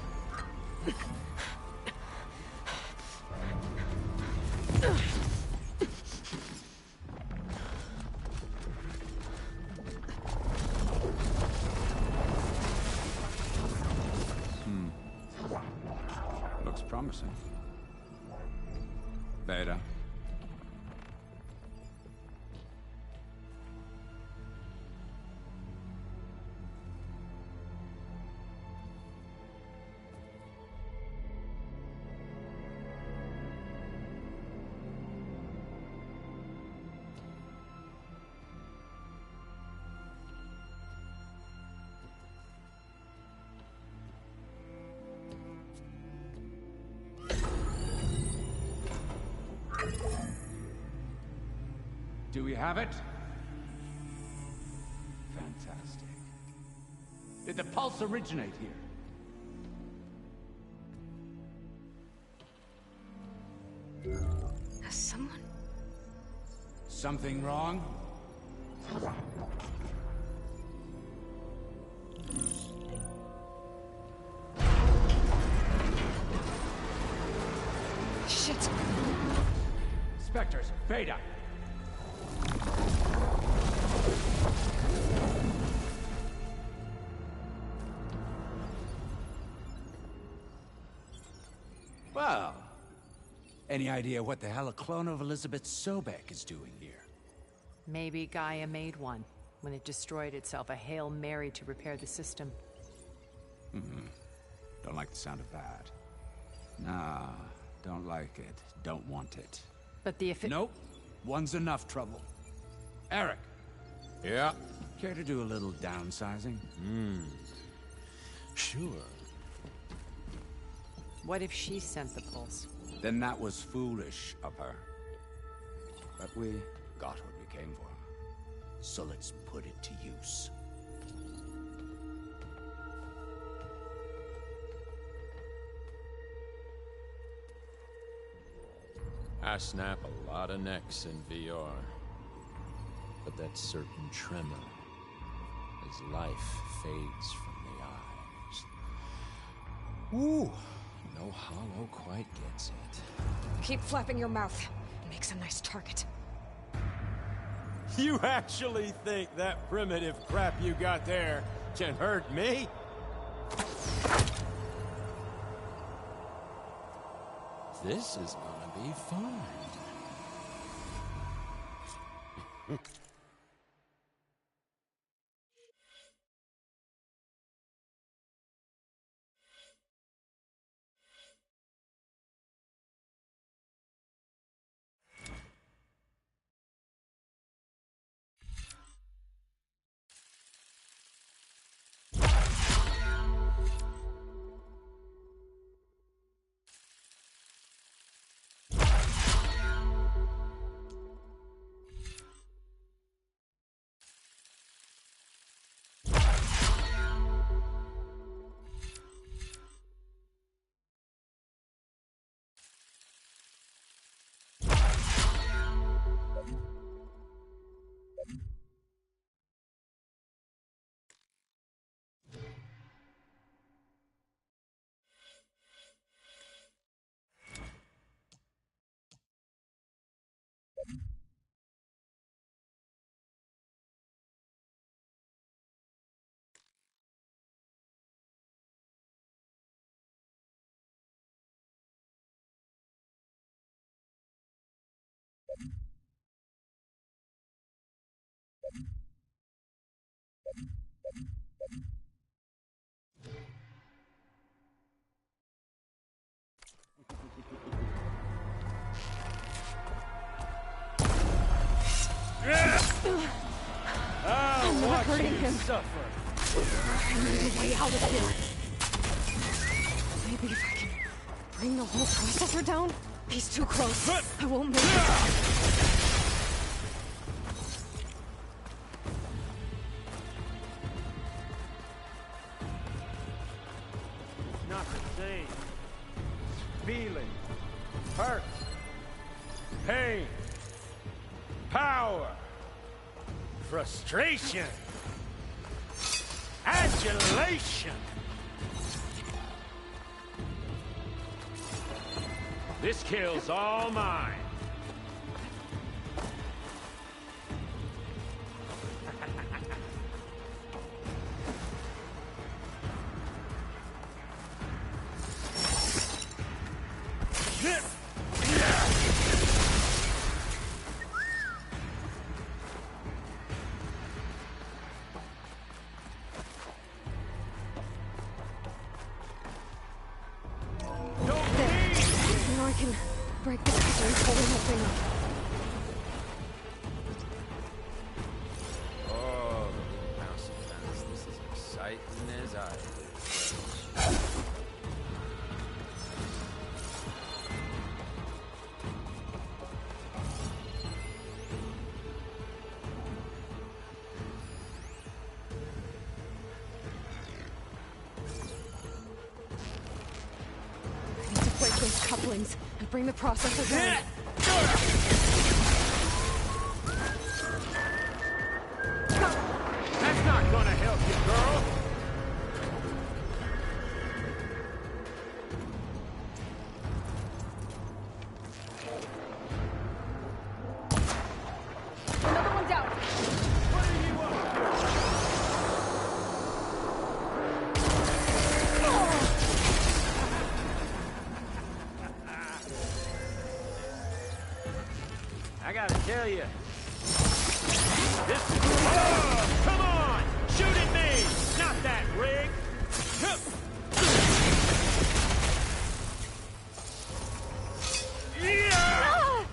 Looks promising. Beta. Do we have it? Fantastic. Did the pulse originate here? Has someone... Something wrong? Shit! Spectres, Beta! Well, any idea what the hell a clone of Elizabeth Sobek is doing here? Maybe Gaia made one. When it destroyed itself, a Hail Mary to repair the system. Don't like the sound of that. Nah, don't like it. Don't want it. But the Nope. One's enough trouble. Eric! Yeah? Care to do a little downsizing? Sure. What if she sent the pulse? Then that was foolish of her. But we got what we came for. So let's put it to use. I snap a lot of necks in VR. But that certain tremor as life fades from the eyes. Ooh, no hollow quite gets it. Keep flapping your mouth. It makes a nice target. You actually think that primitive crap you got there can hurt me? This is gonna be fun. I'm not hurting him. Suffer. I need a way out of here. Maybe if I can bring the whole processor down? He's too close. I won't make it. Not the same. Feeling, hurt, pain, power, frustration, adulation. This kill's all mine. I can break the couplings holding that thing up. Oh, mouse fence. This is exciting as I do. Break those couplings and bring the processor down. That's not gonna help you, girl. Another one down. What are you up I gotta tell you, this. Oh, come on! Shoot at me! Not that rig! Yeah!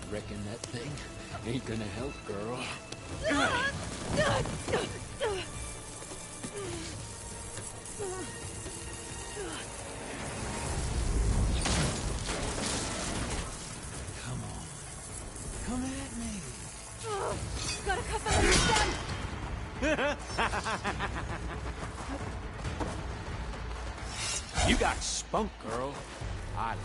Reckon that thing ain't gonna help, girl. Come on. Come at me. Gotta cut them loose then. You got spunk, girl. I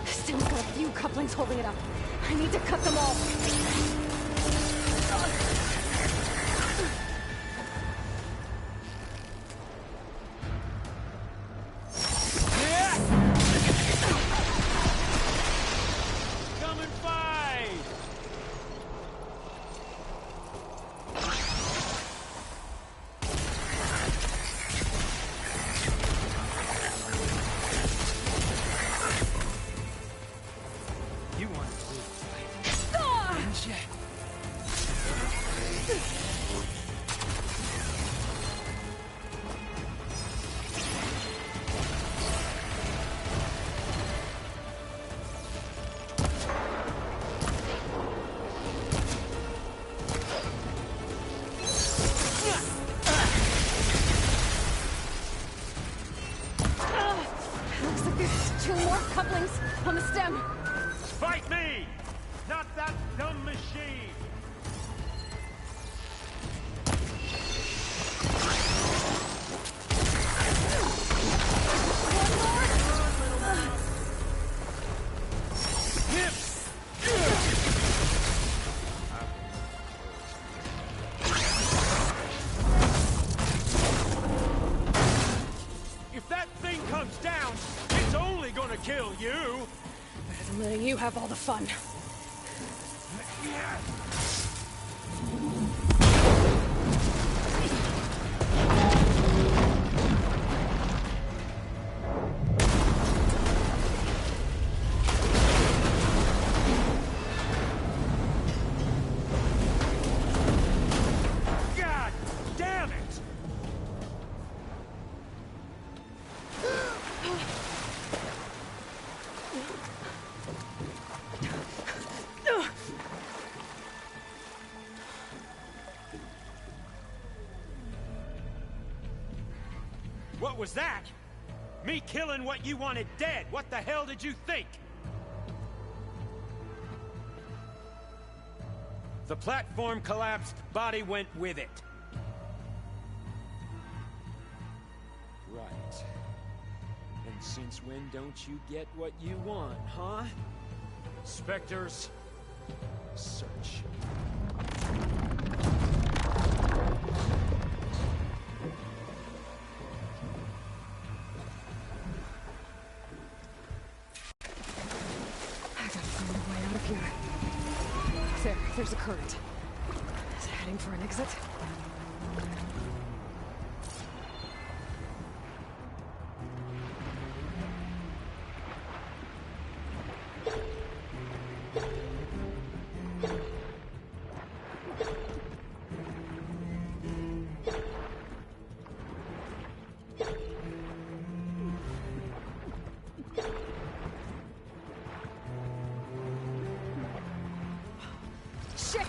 Still got a few couplings holding it up. I need to cut them all. Two more couplings on the stem. Fight me! Not that dumb machine! If that thing comes down, it's only gonna kill you! Better than letting you have all the fun. God damn it! What was that? Me killing what you wanted dead. What the hell did you think? The platform collapsed, body went with it. Right. And since when don't you get what you want, huh? Spectres, Search. I gotta find a way out of here. There's a current. Is it heading for an exit? Shit!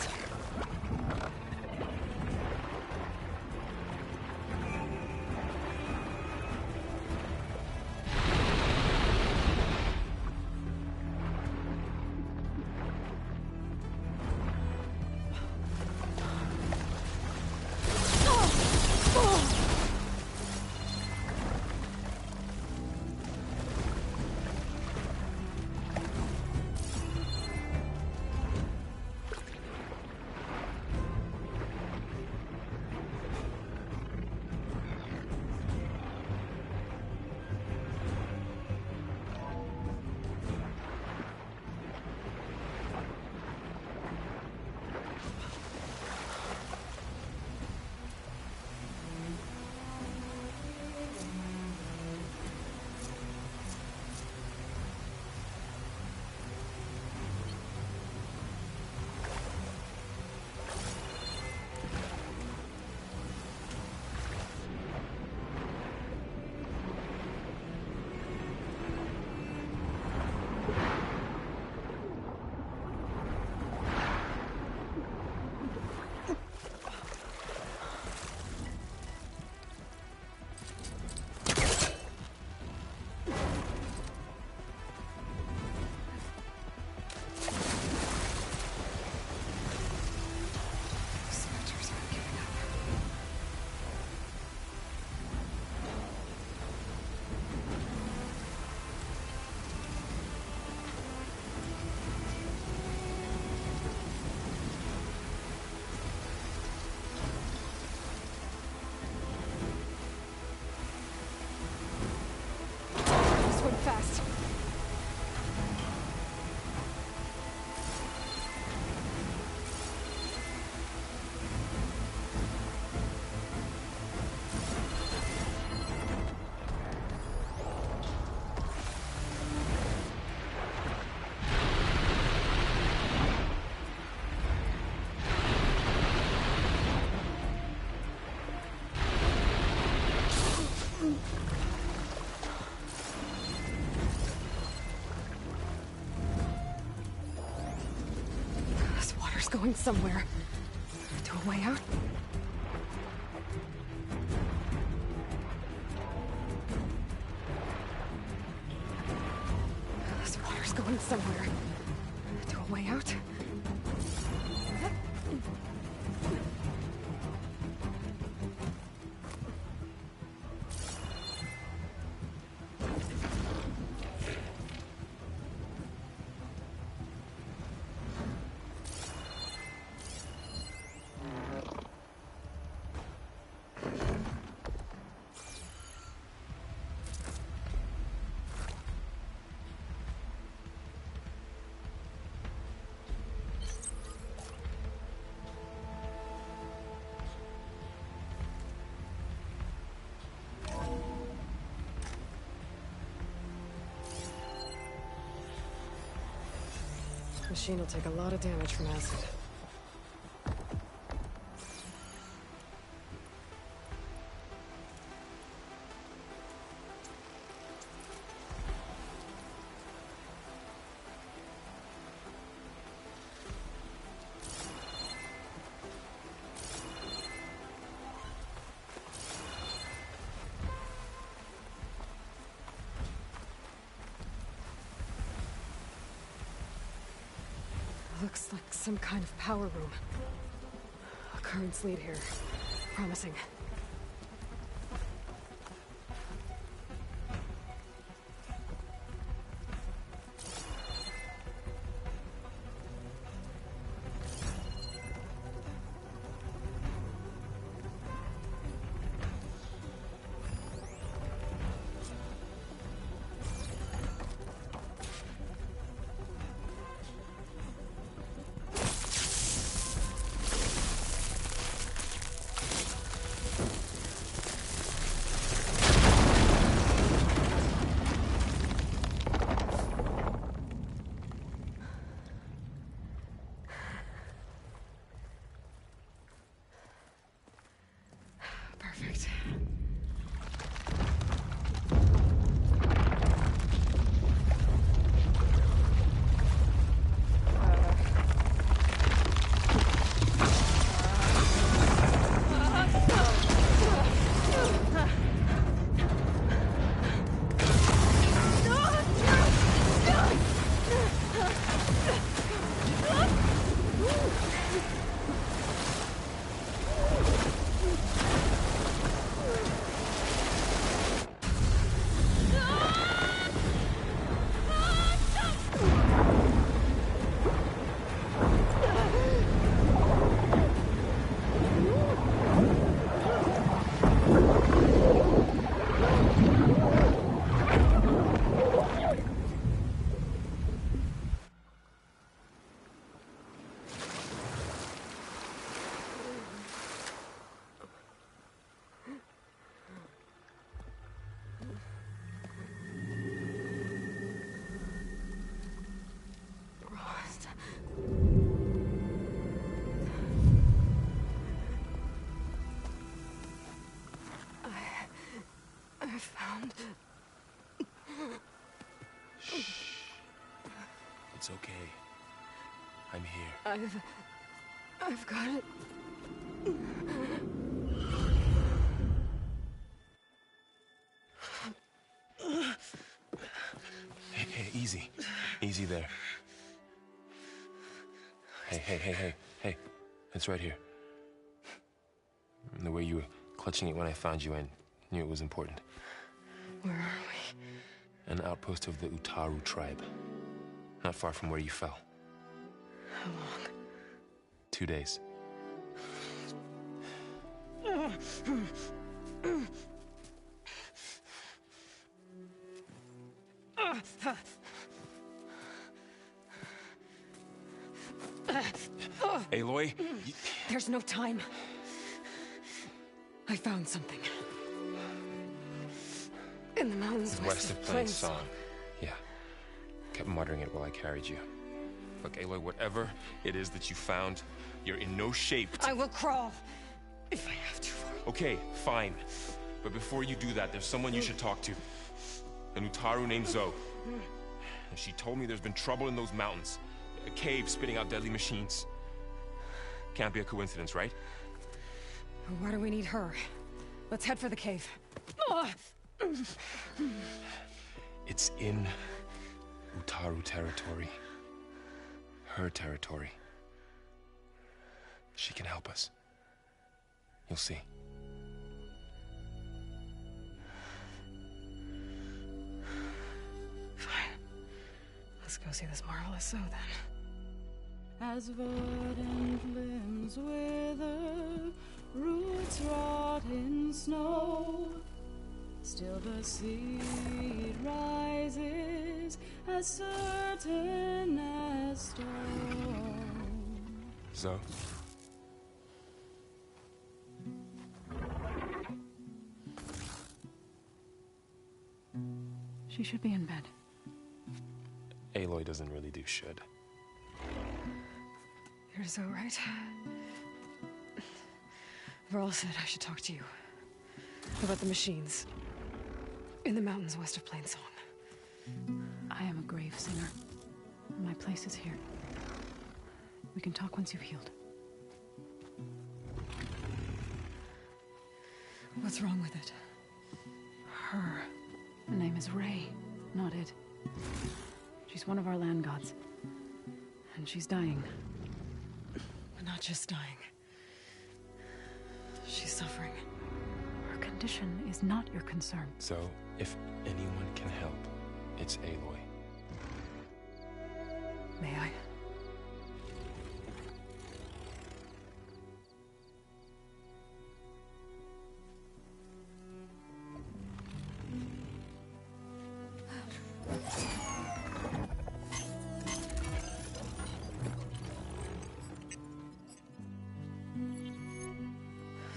Fast. Going somewhere. To a way out? going somewhere. To a way out? Machine will take a lot of damage from acid. Looks like some kind of power room. A current's lead here. Promising. Perfect. I found... Shh. It's okay. I'm here. I've got it. Hey, easy. Easy there. Hey. It's right here. The way you were clutching it when I found you, I knew it was important. Where are we? An outpost of the Utaru tribe. Not far from where you fell. How long? 2 days. Aloy? There's no time. I found something. In the mountains west of Plain Song. Yeah. Kept muttering it while I carried you. Look, Aloy, whatever it is that you found, you're in no shape to... I will crawl. If I have to. Okay, fine. But before you do that, there's someone you should talk to. An Utaru named Zoe. And she told me there's been trouble in those mountains. A cave spitting out deadly machines. Can't be a coincidence, right? Why do we need her? Let's head for the cave. It's in Utaru territory. Her territory. She can help us. You'll see. Fine. Let's go see this marvelous Zoe then. As verdant limbs wither, roots rot in snow, still the seed rises as certain as stone. Zoe? She should be in bed. Aloy doesn't really do should. You're Zoe, right? Varl said I should talk to you about the machines in the mountains west of Plainsong. I am a grave singer. My place is here. We can talk once you've healed. What's wrong with it? Her name is Ray, not it. She's one of our land gods. And she's dying. But not just dying. She's suffering. Her condition is not your concern. So, if anyone can help, it's Aloy. May I?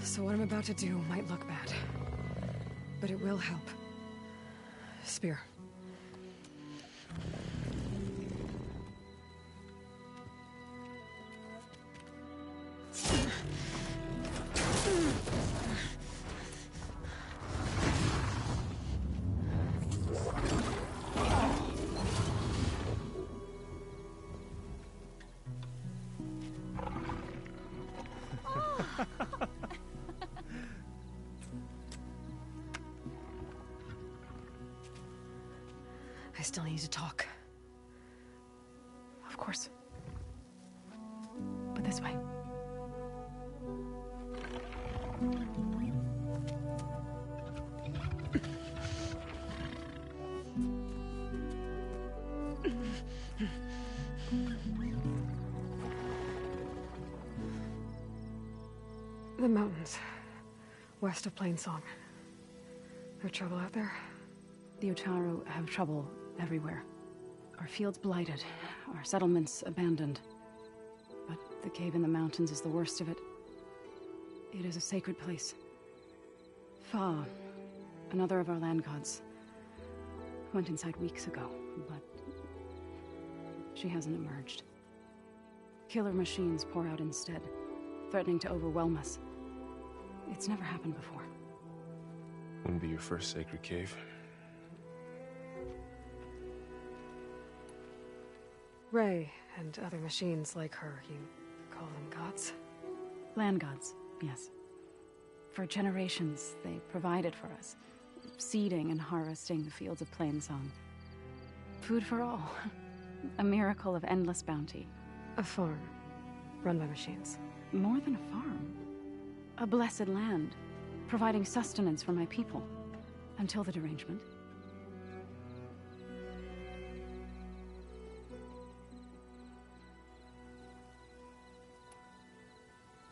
So what I'm about to do might look bad, but it will help. Spear. I still need to talk. Of course. But this way. The mountains, west of Plainsong. There trouble out there? The Utaru have trouble everywhere. Our fields blighted, our settlements abandoned. But the cave in the mountains is the worst of it. It is a sacred place. Fa, another of our land gods, went inside weeks ago, but she hasn't emerged. Killer machines pour out instead, threatening to overwhelm us. It's never happened before. Wouldn't be your first sacred cave. Ray and other machines like her, you call them gods? Land gods, yes. For generations, they provided for us, seeding and harvesting the fields of Plainsong. Food for all. A miracle of endless bounty. A farm, run by machines. More than a farm. A blessed land, providing sustenance for my people. Until the derangement.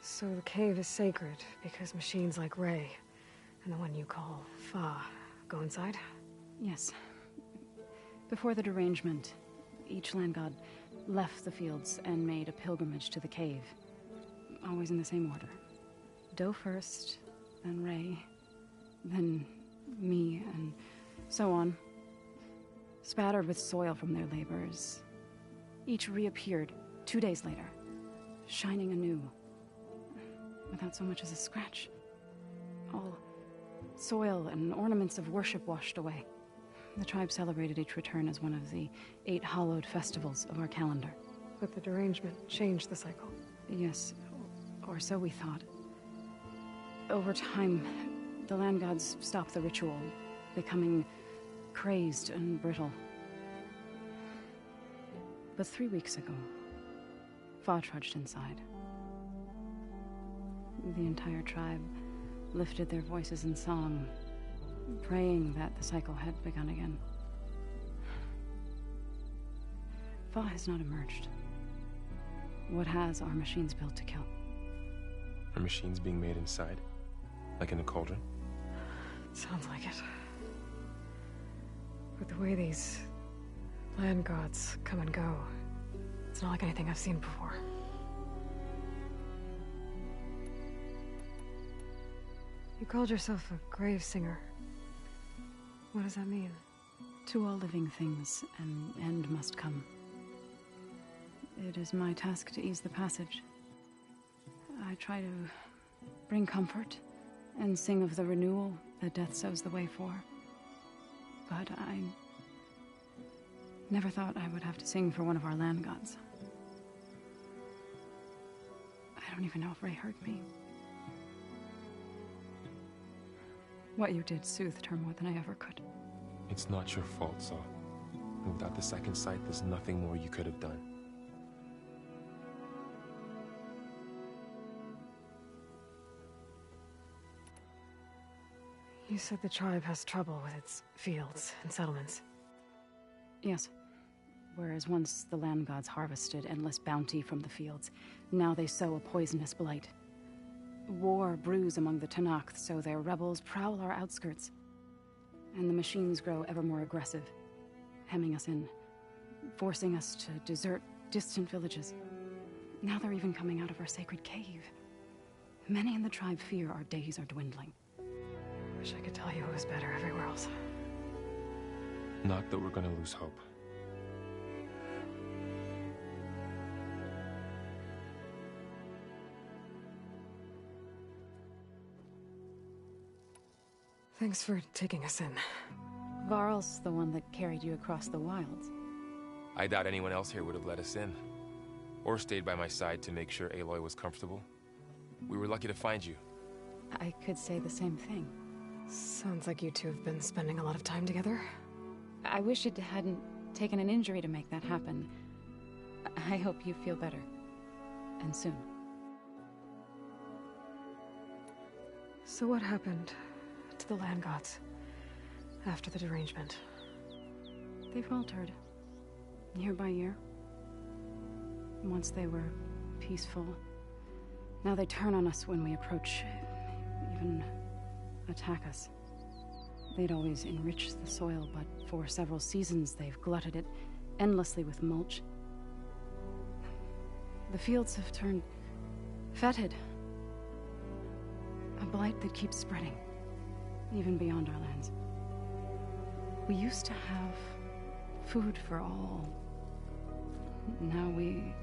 So the cave is sacred because machines like Ray and the one you call Fa go inside? Yes. Before the derangement, each land god left the fields and made a pilgrimage to the cave. Always in the same order. Do first, then Ray, then me, and so on. Spattered with soil from their labors. Each reappeared 2 days later, shining anew. Without so much as a scratch. All soil and ornaments of worship washed away. The tribe celebrated each return as one of the 8 hallowed festivals of our calendar. But the derangement changed the cycle. Yes, or so we thought. Over time, the land gods stopped the ritual, becoming crazed and brittle. But 3 weeks ago, Fa trudged inside. The entire tribe lifted their voices in song, praying that the cycle had begun again. Fa has not emerged. What has are machines built to kill? Are machines being made inside? Like in a cauldron? Sounds like it. With the way these land gods come and go, it's not like anything I've seen before. You called yourself a grave singer. What does that mean? To all living things, an end must come. It is my task to ease the passage. I try to bring comfort and sing of the renewal that death sows the way for. But I never thought I would have to sing for one of our land gods. I don't even know if Ray heard me. What you did soothed her more than I ever could. It's not your fault, Saul. And without the second sight, there's nothing more you could have done. You said the tribe has trouble with its fields and settlements. Yes. Whereas once the land gods harvested endless bounty from the fields, now they sow a poisonous blight. War brews among the Tanakh, so their rebels prowl our outskirts. And the machines grow ever more aggressive, hemming us in, forcing us to desert distant villages. Now they're even coming out of our sacred cave. Many in the tribe fear our days are dwindling. Wish I could tell you it was better everywhere else. Not that we're gonna lose hope. Thanks for taking us in. Varl's the one that carried you across the wilds. I doubt anyone else here would have let us in. Or stayed by my side to make sure Aloy was comfortable. We were lucky to find you. I could say the same thing. Sounds like you two have been spending a lot of time together. I wish it hadn't taken an injury to make that happen. I hope you feel better. And soon. So what happened to the land gods after the derangement? They faltered, year by year. Once they were peaceful. Now they turn on us when we approach, even attack us. They'd always enriched the soil, but for several seasons they've glutted it endlessly with mulch. The fields have turned fetid. A blight that keeps spreading, even beyond our lands. We used to have food for all. Now we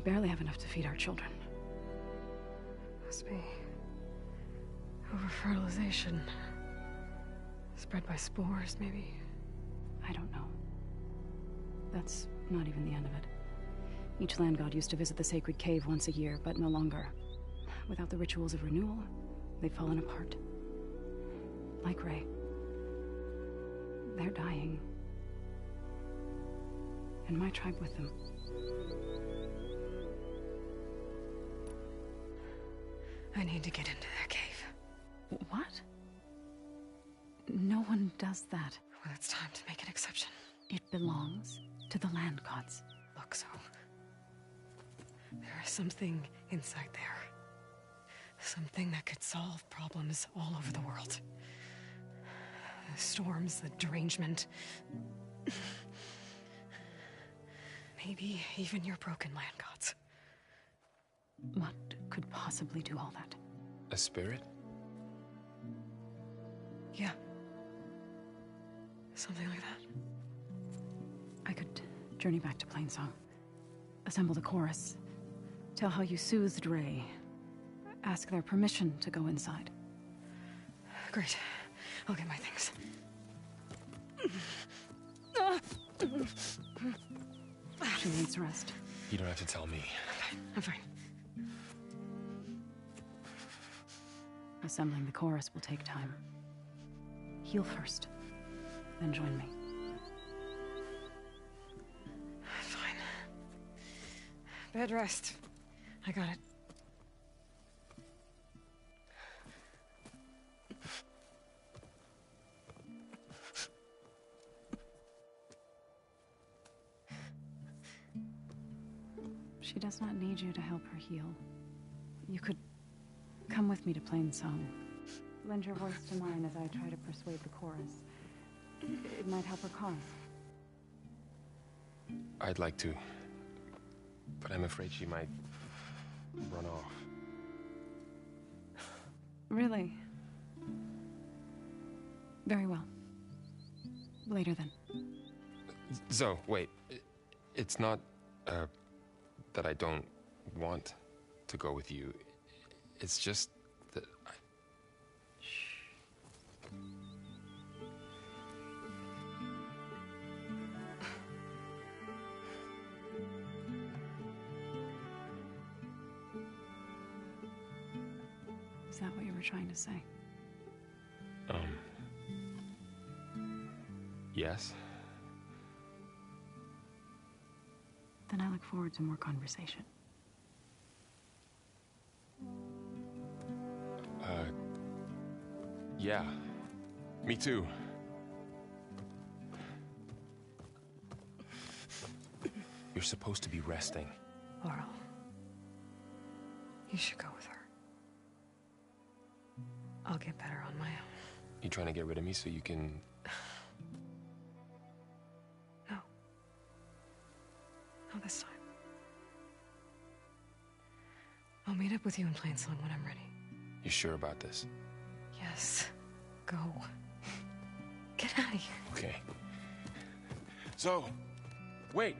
barely have enough to feed our children. Must be over-fertilization. Spread by spores, maybe? I don't know. That's not even the end of it. Each land god used to visit the sacred cave once a year, but no longer. Without the rituals of renewal, they've fallen apart. Like Ray. They're dying. And my tribe with them. I need to get into that cave. What? No one does that. Well, it's time to make an exception. It belongs to the land gods. Look, so there is something inside there. Something that could solve problems all over the world. The storms, the derangement. Maybe even your broken land gods. What could possibly do all that? A spirit? Yeah. Something like that. I could journey back to Plainsong. Assemble the chorus. Tell how you soothed Ray. Ask their permission to go inside. Great. I'll get my things. She needs rest. You don't have to tell me. I'm fine. Assembling the chorus will take time. Heal first, then join me. Bed rest. I got it. She does not need you to help her heal. You could come with me to Plainsong. Lend your voice to mine as I try to persuade the chorus. It might help her cause. I'd like to, but I'm afraid she might run off. Really? Very well. Later then. Zoe, wait. It's not, that I don't want to go with you. It's just that I... Is that what you were trying to say? Yes? Then I look forward to more conversation. Yeah. Me too. You're supposed to be resting. Laurel, you should go with her. I'll get better on my own. You trying to get rid of me so you can... No. Not this time. I'll meet up with you in Plainsong when I'm ready. You sure about this? Yes. Go. Get out of here. Okay. So, wait.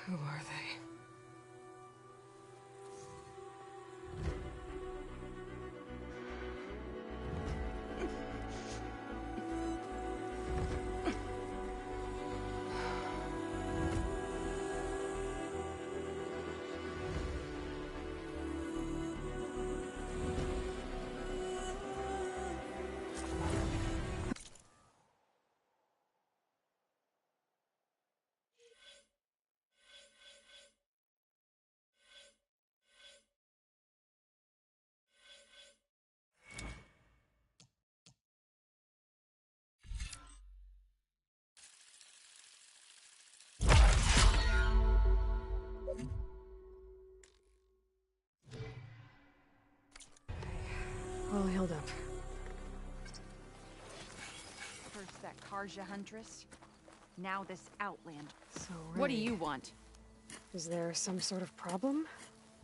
Who are they? All healed up. First that Karja Huntress, now this Outland. So, What do you want? Is there some sort of problem?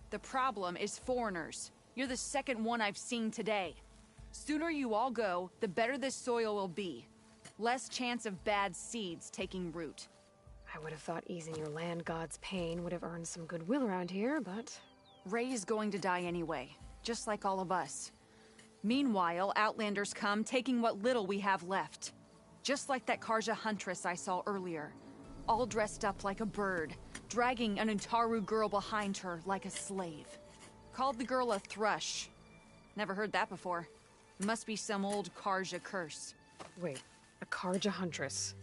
The problem is foreigners. You're the second one I've seen today. Sooner you all go, the better this soil will be. Less chance of bad seeds taking root. I would have thought easing your land god's pain would have earned some goodwill around here, but... Ray's going to die anyway, just like all of us. Meanwhile, Outlanders come, taking what little we have left. Just like that Karja Huntress I saw earlier. All dressed up like a bird, dragging an Utaru girl behind her like a slave. Called the girl a thrush. Never heard that before. Must be some old Karja curse. Wait, a Karja Huntress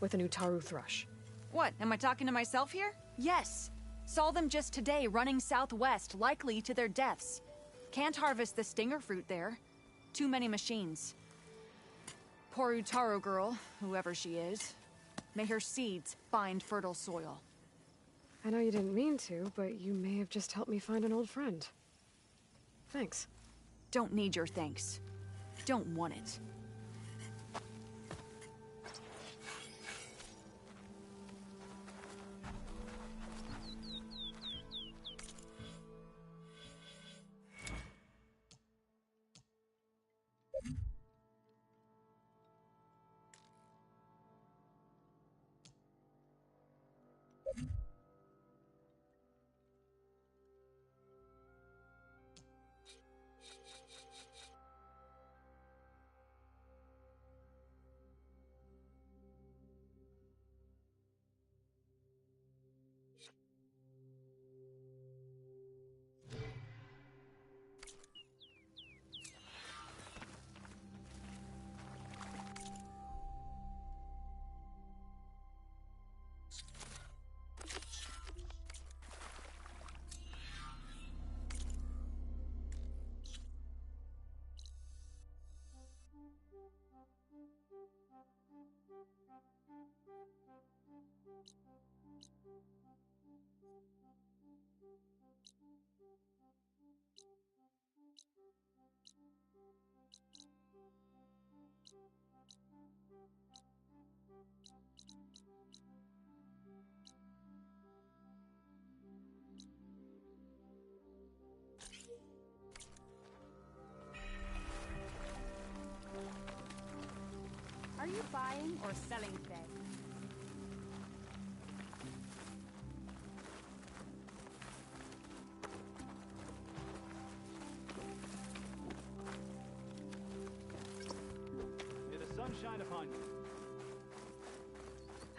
with an Utaru thrush. What, am I talking to myself here? Yes. Saw them just today running southwest, likely to their deaths. Can't harvest the stinger fruit there. Too many machines. Poor Utaru girl, whoever she is. May her seeds find fertile soil. I know you didn't mean to, but you may have just helped me find an old friend. Thanks. Don't need your thanks. Don't want it. buying or selling today? May the sun shine upon you.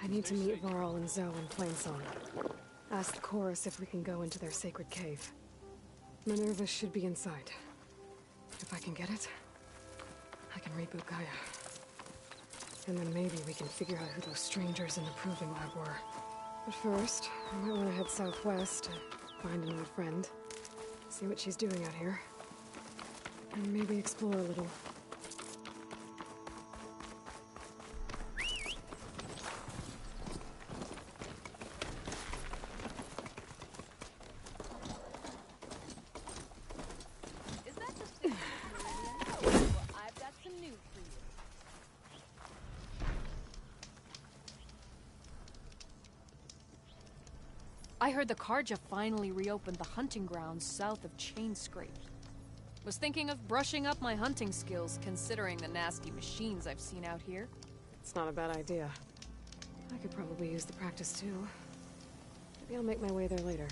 I need to meet Varl and Zoe in Plainsong. Ask the chorus if we can go into their sacred cave. Minerva should be inside. If I can get it, I can reboot Gaia. And then maybe we can figure out who those strangers in the proving lab were. But first, I might want to head southwest to find an old friend. See what she's doing out here. And maybe explore a little. Is that just Meridian? Well, I've got some news for you. I heard the Karja finally reopened the hunting grounds south of Chainscrape. Was thinking of brushing up my hunting skills, considering the nasty machines I've seen out here. It's not a bad idea. I could probably use the practice too. Maybe I'll make my way there later.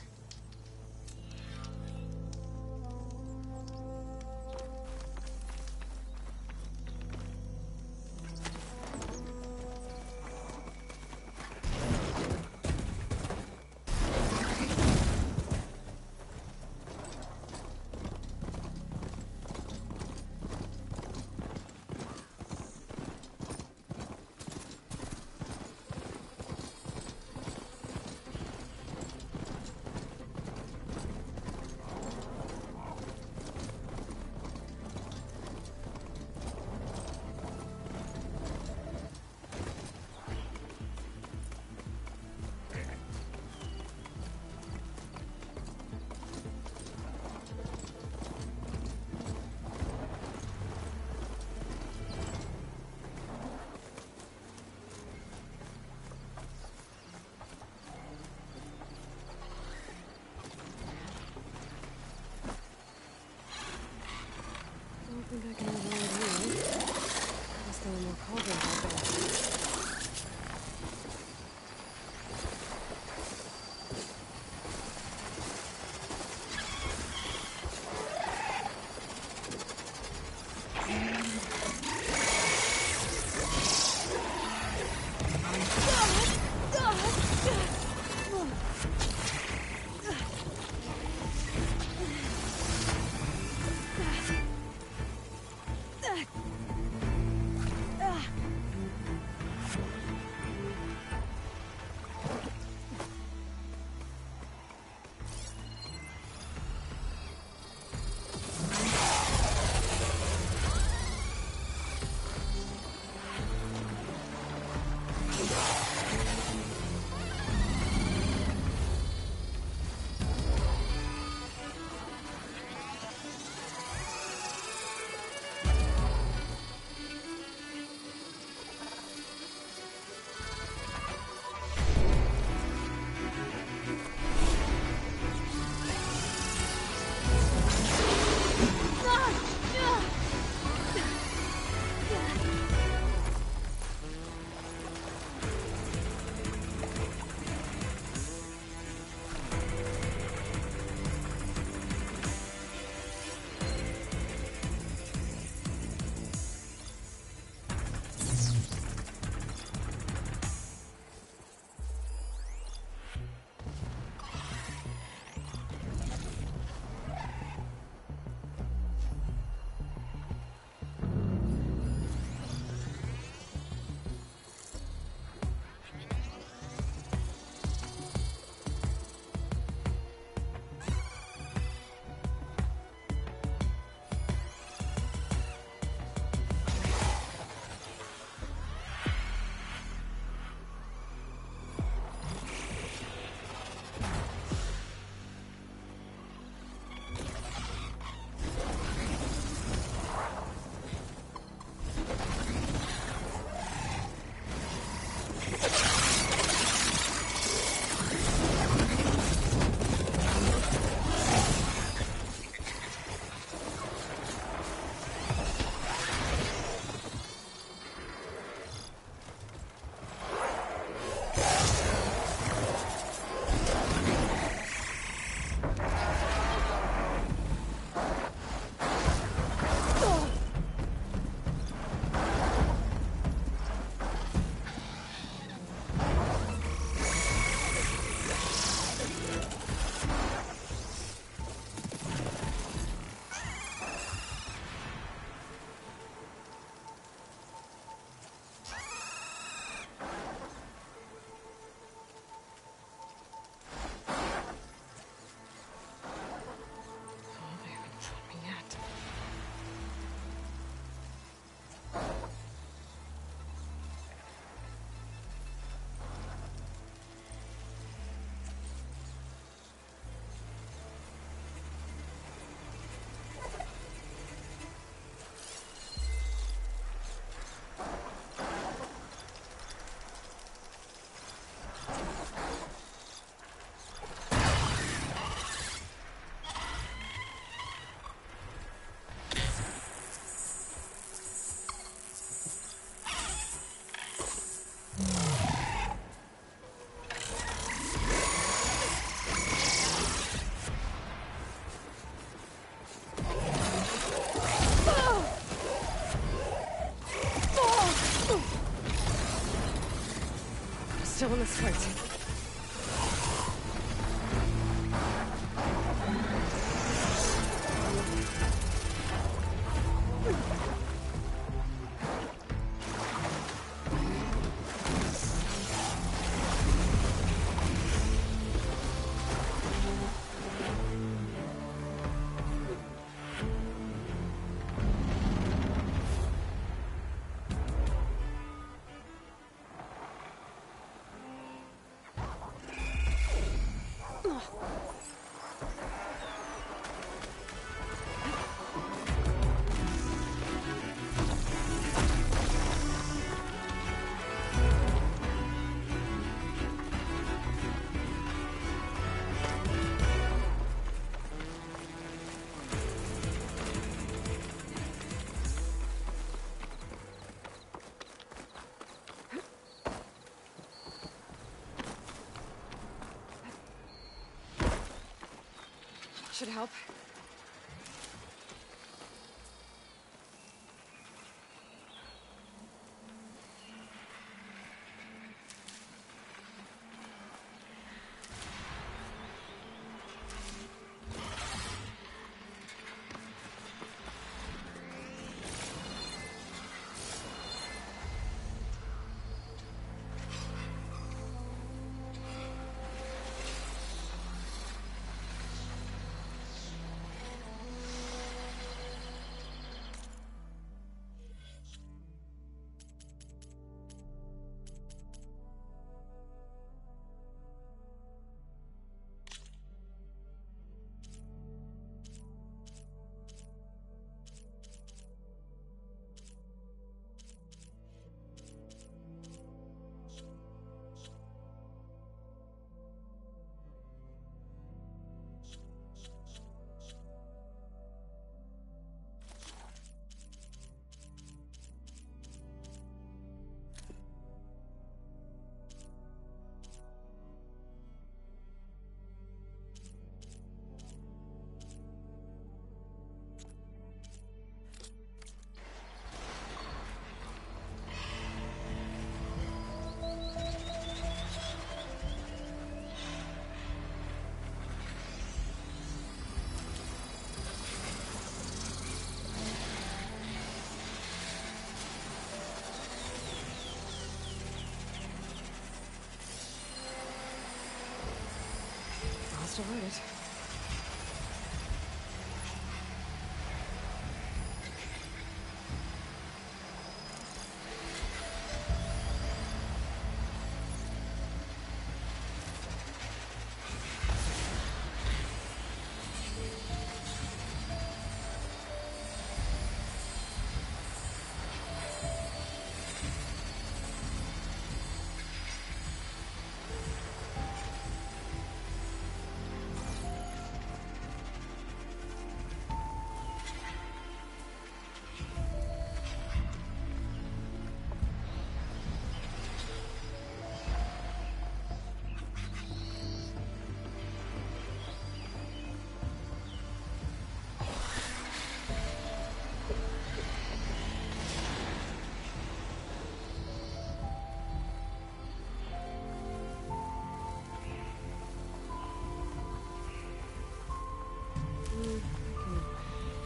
I think I can avoid here. Guess there are more cauldrons out there. That's right. Should help. Must have heard it.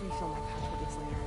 Refill my pouch with these later.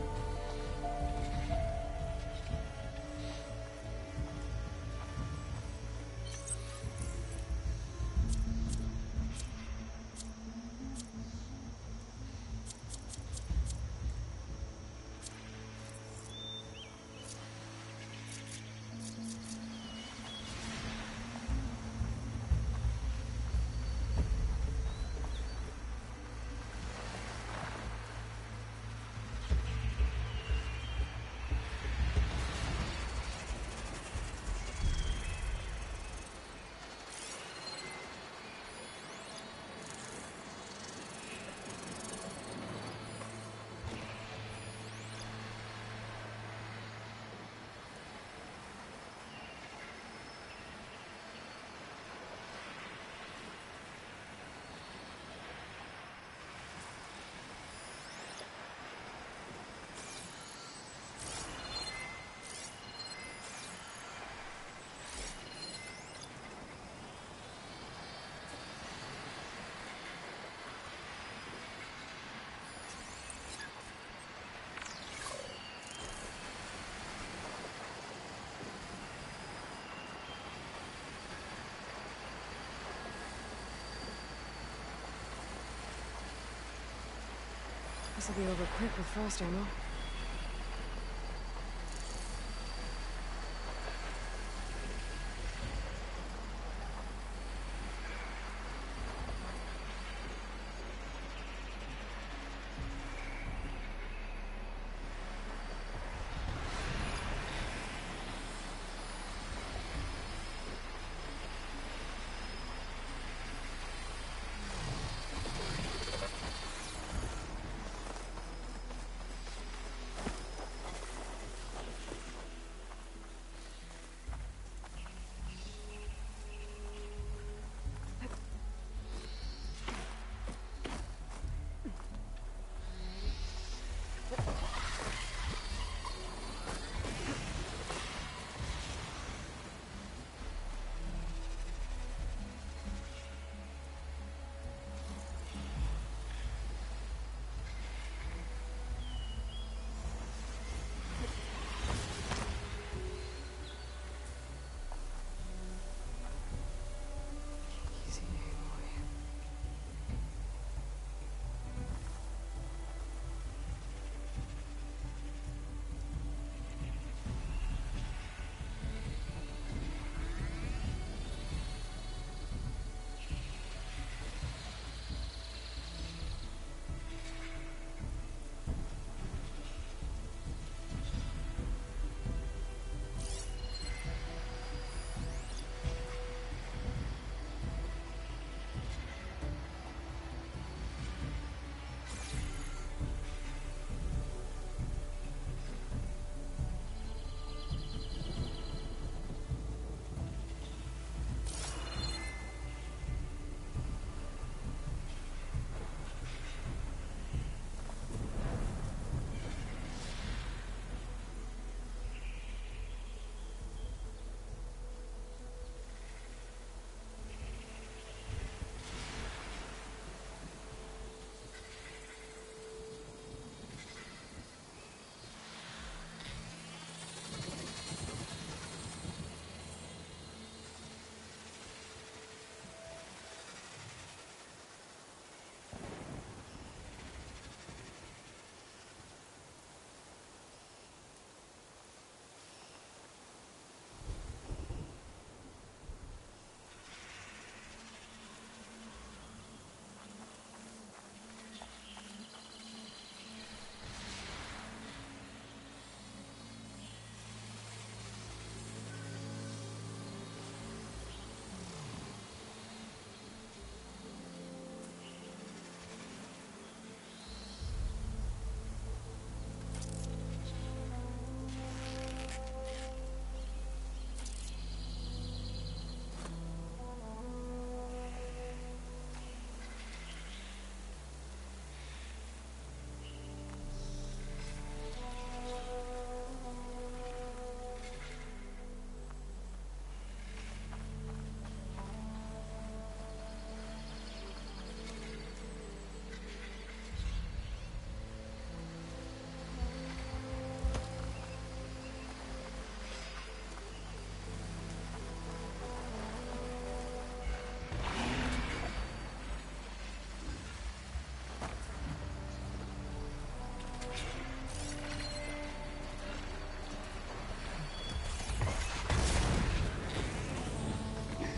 This'll be over quick with frost ammo.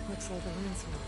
Looks like a landslide.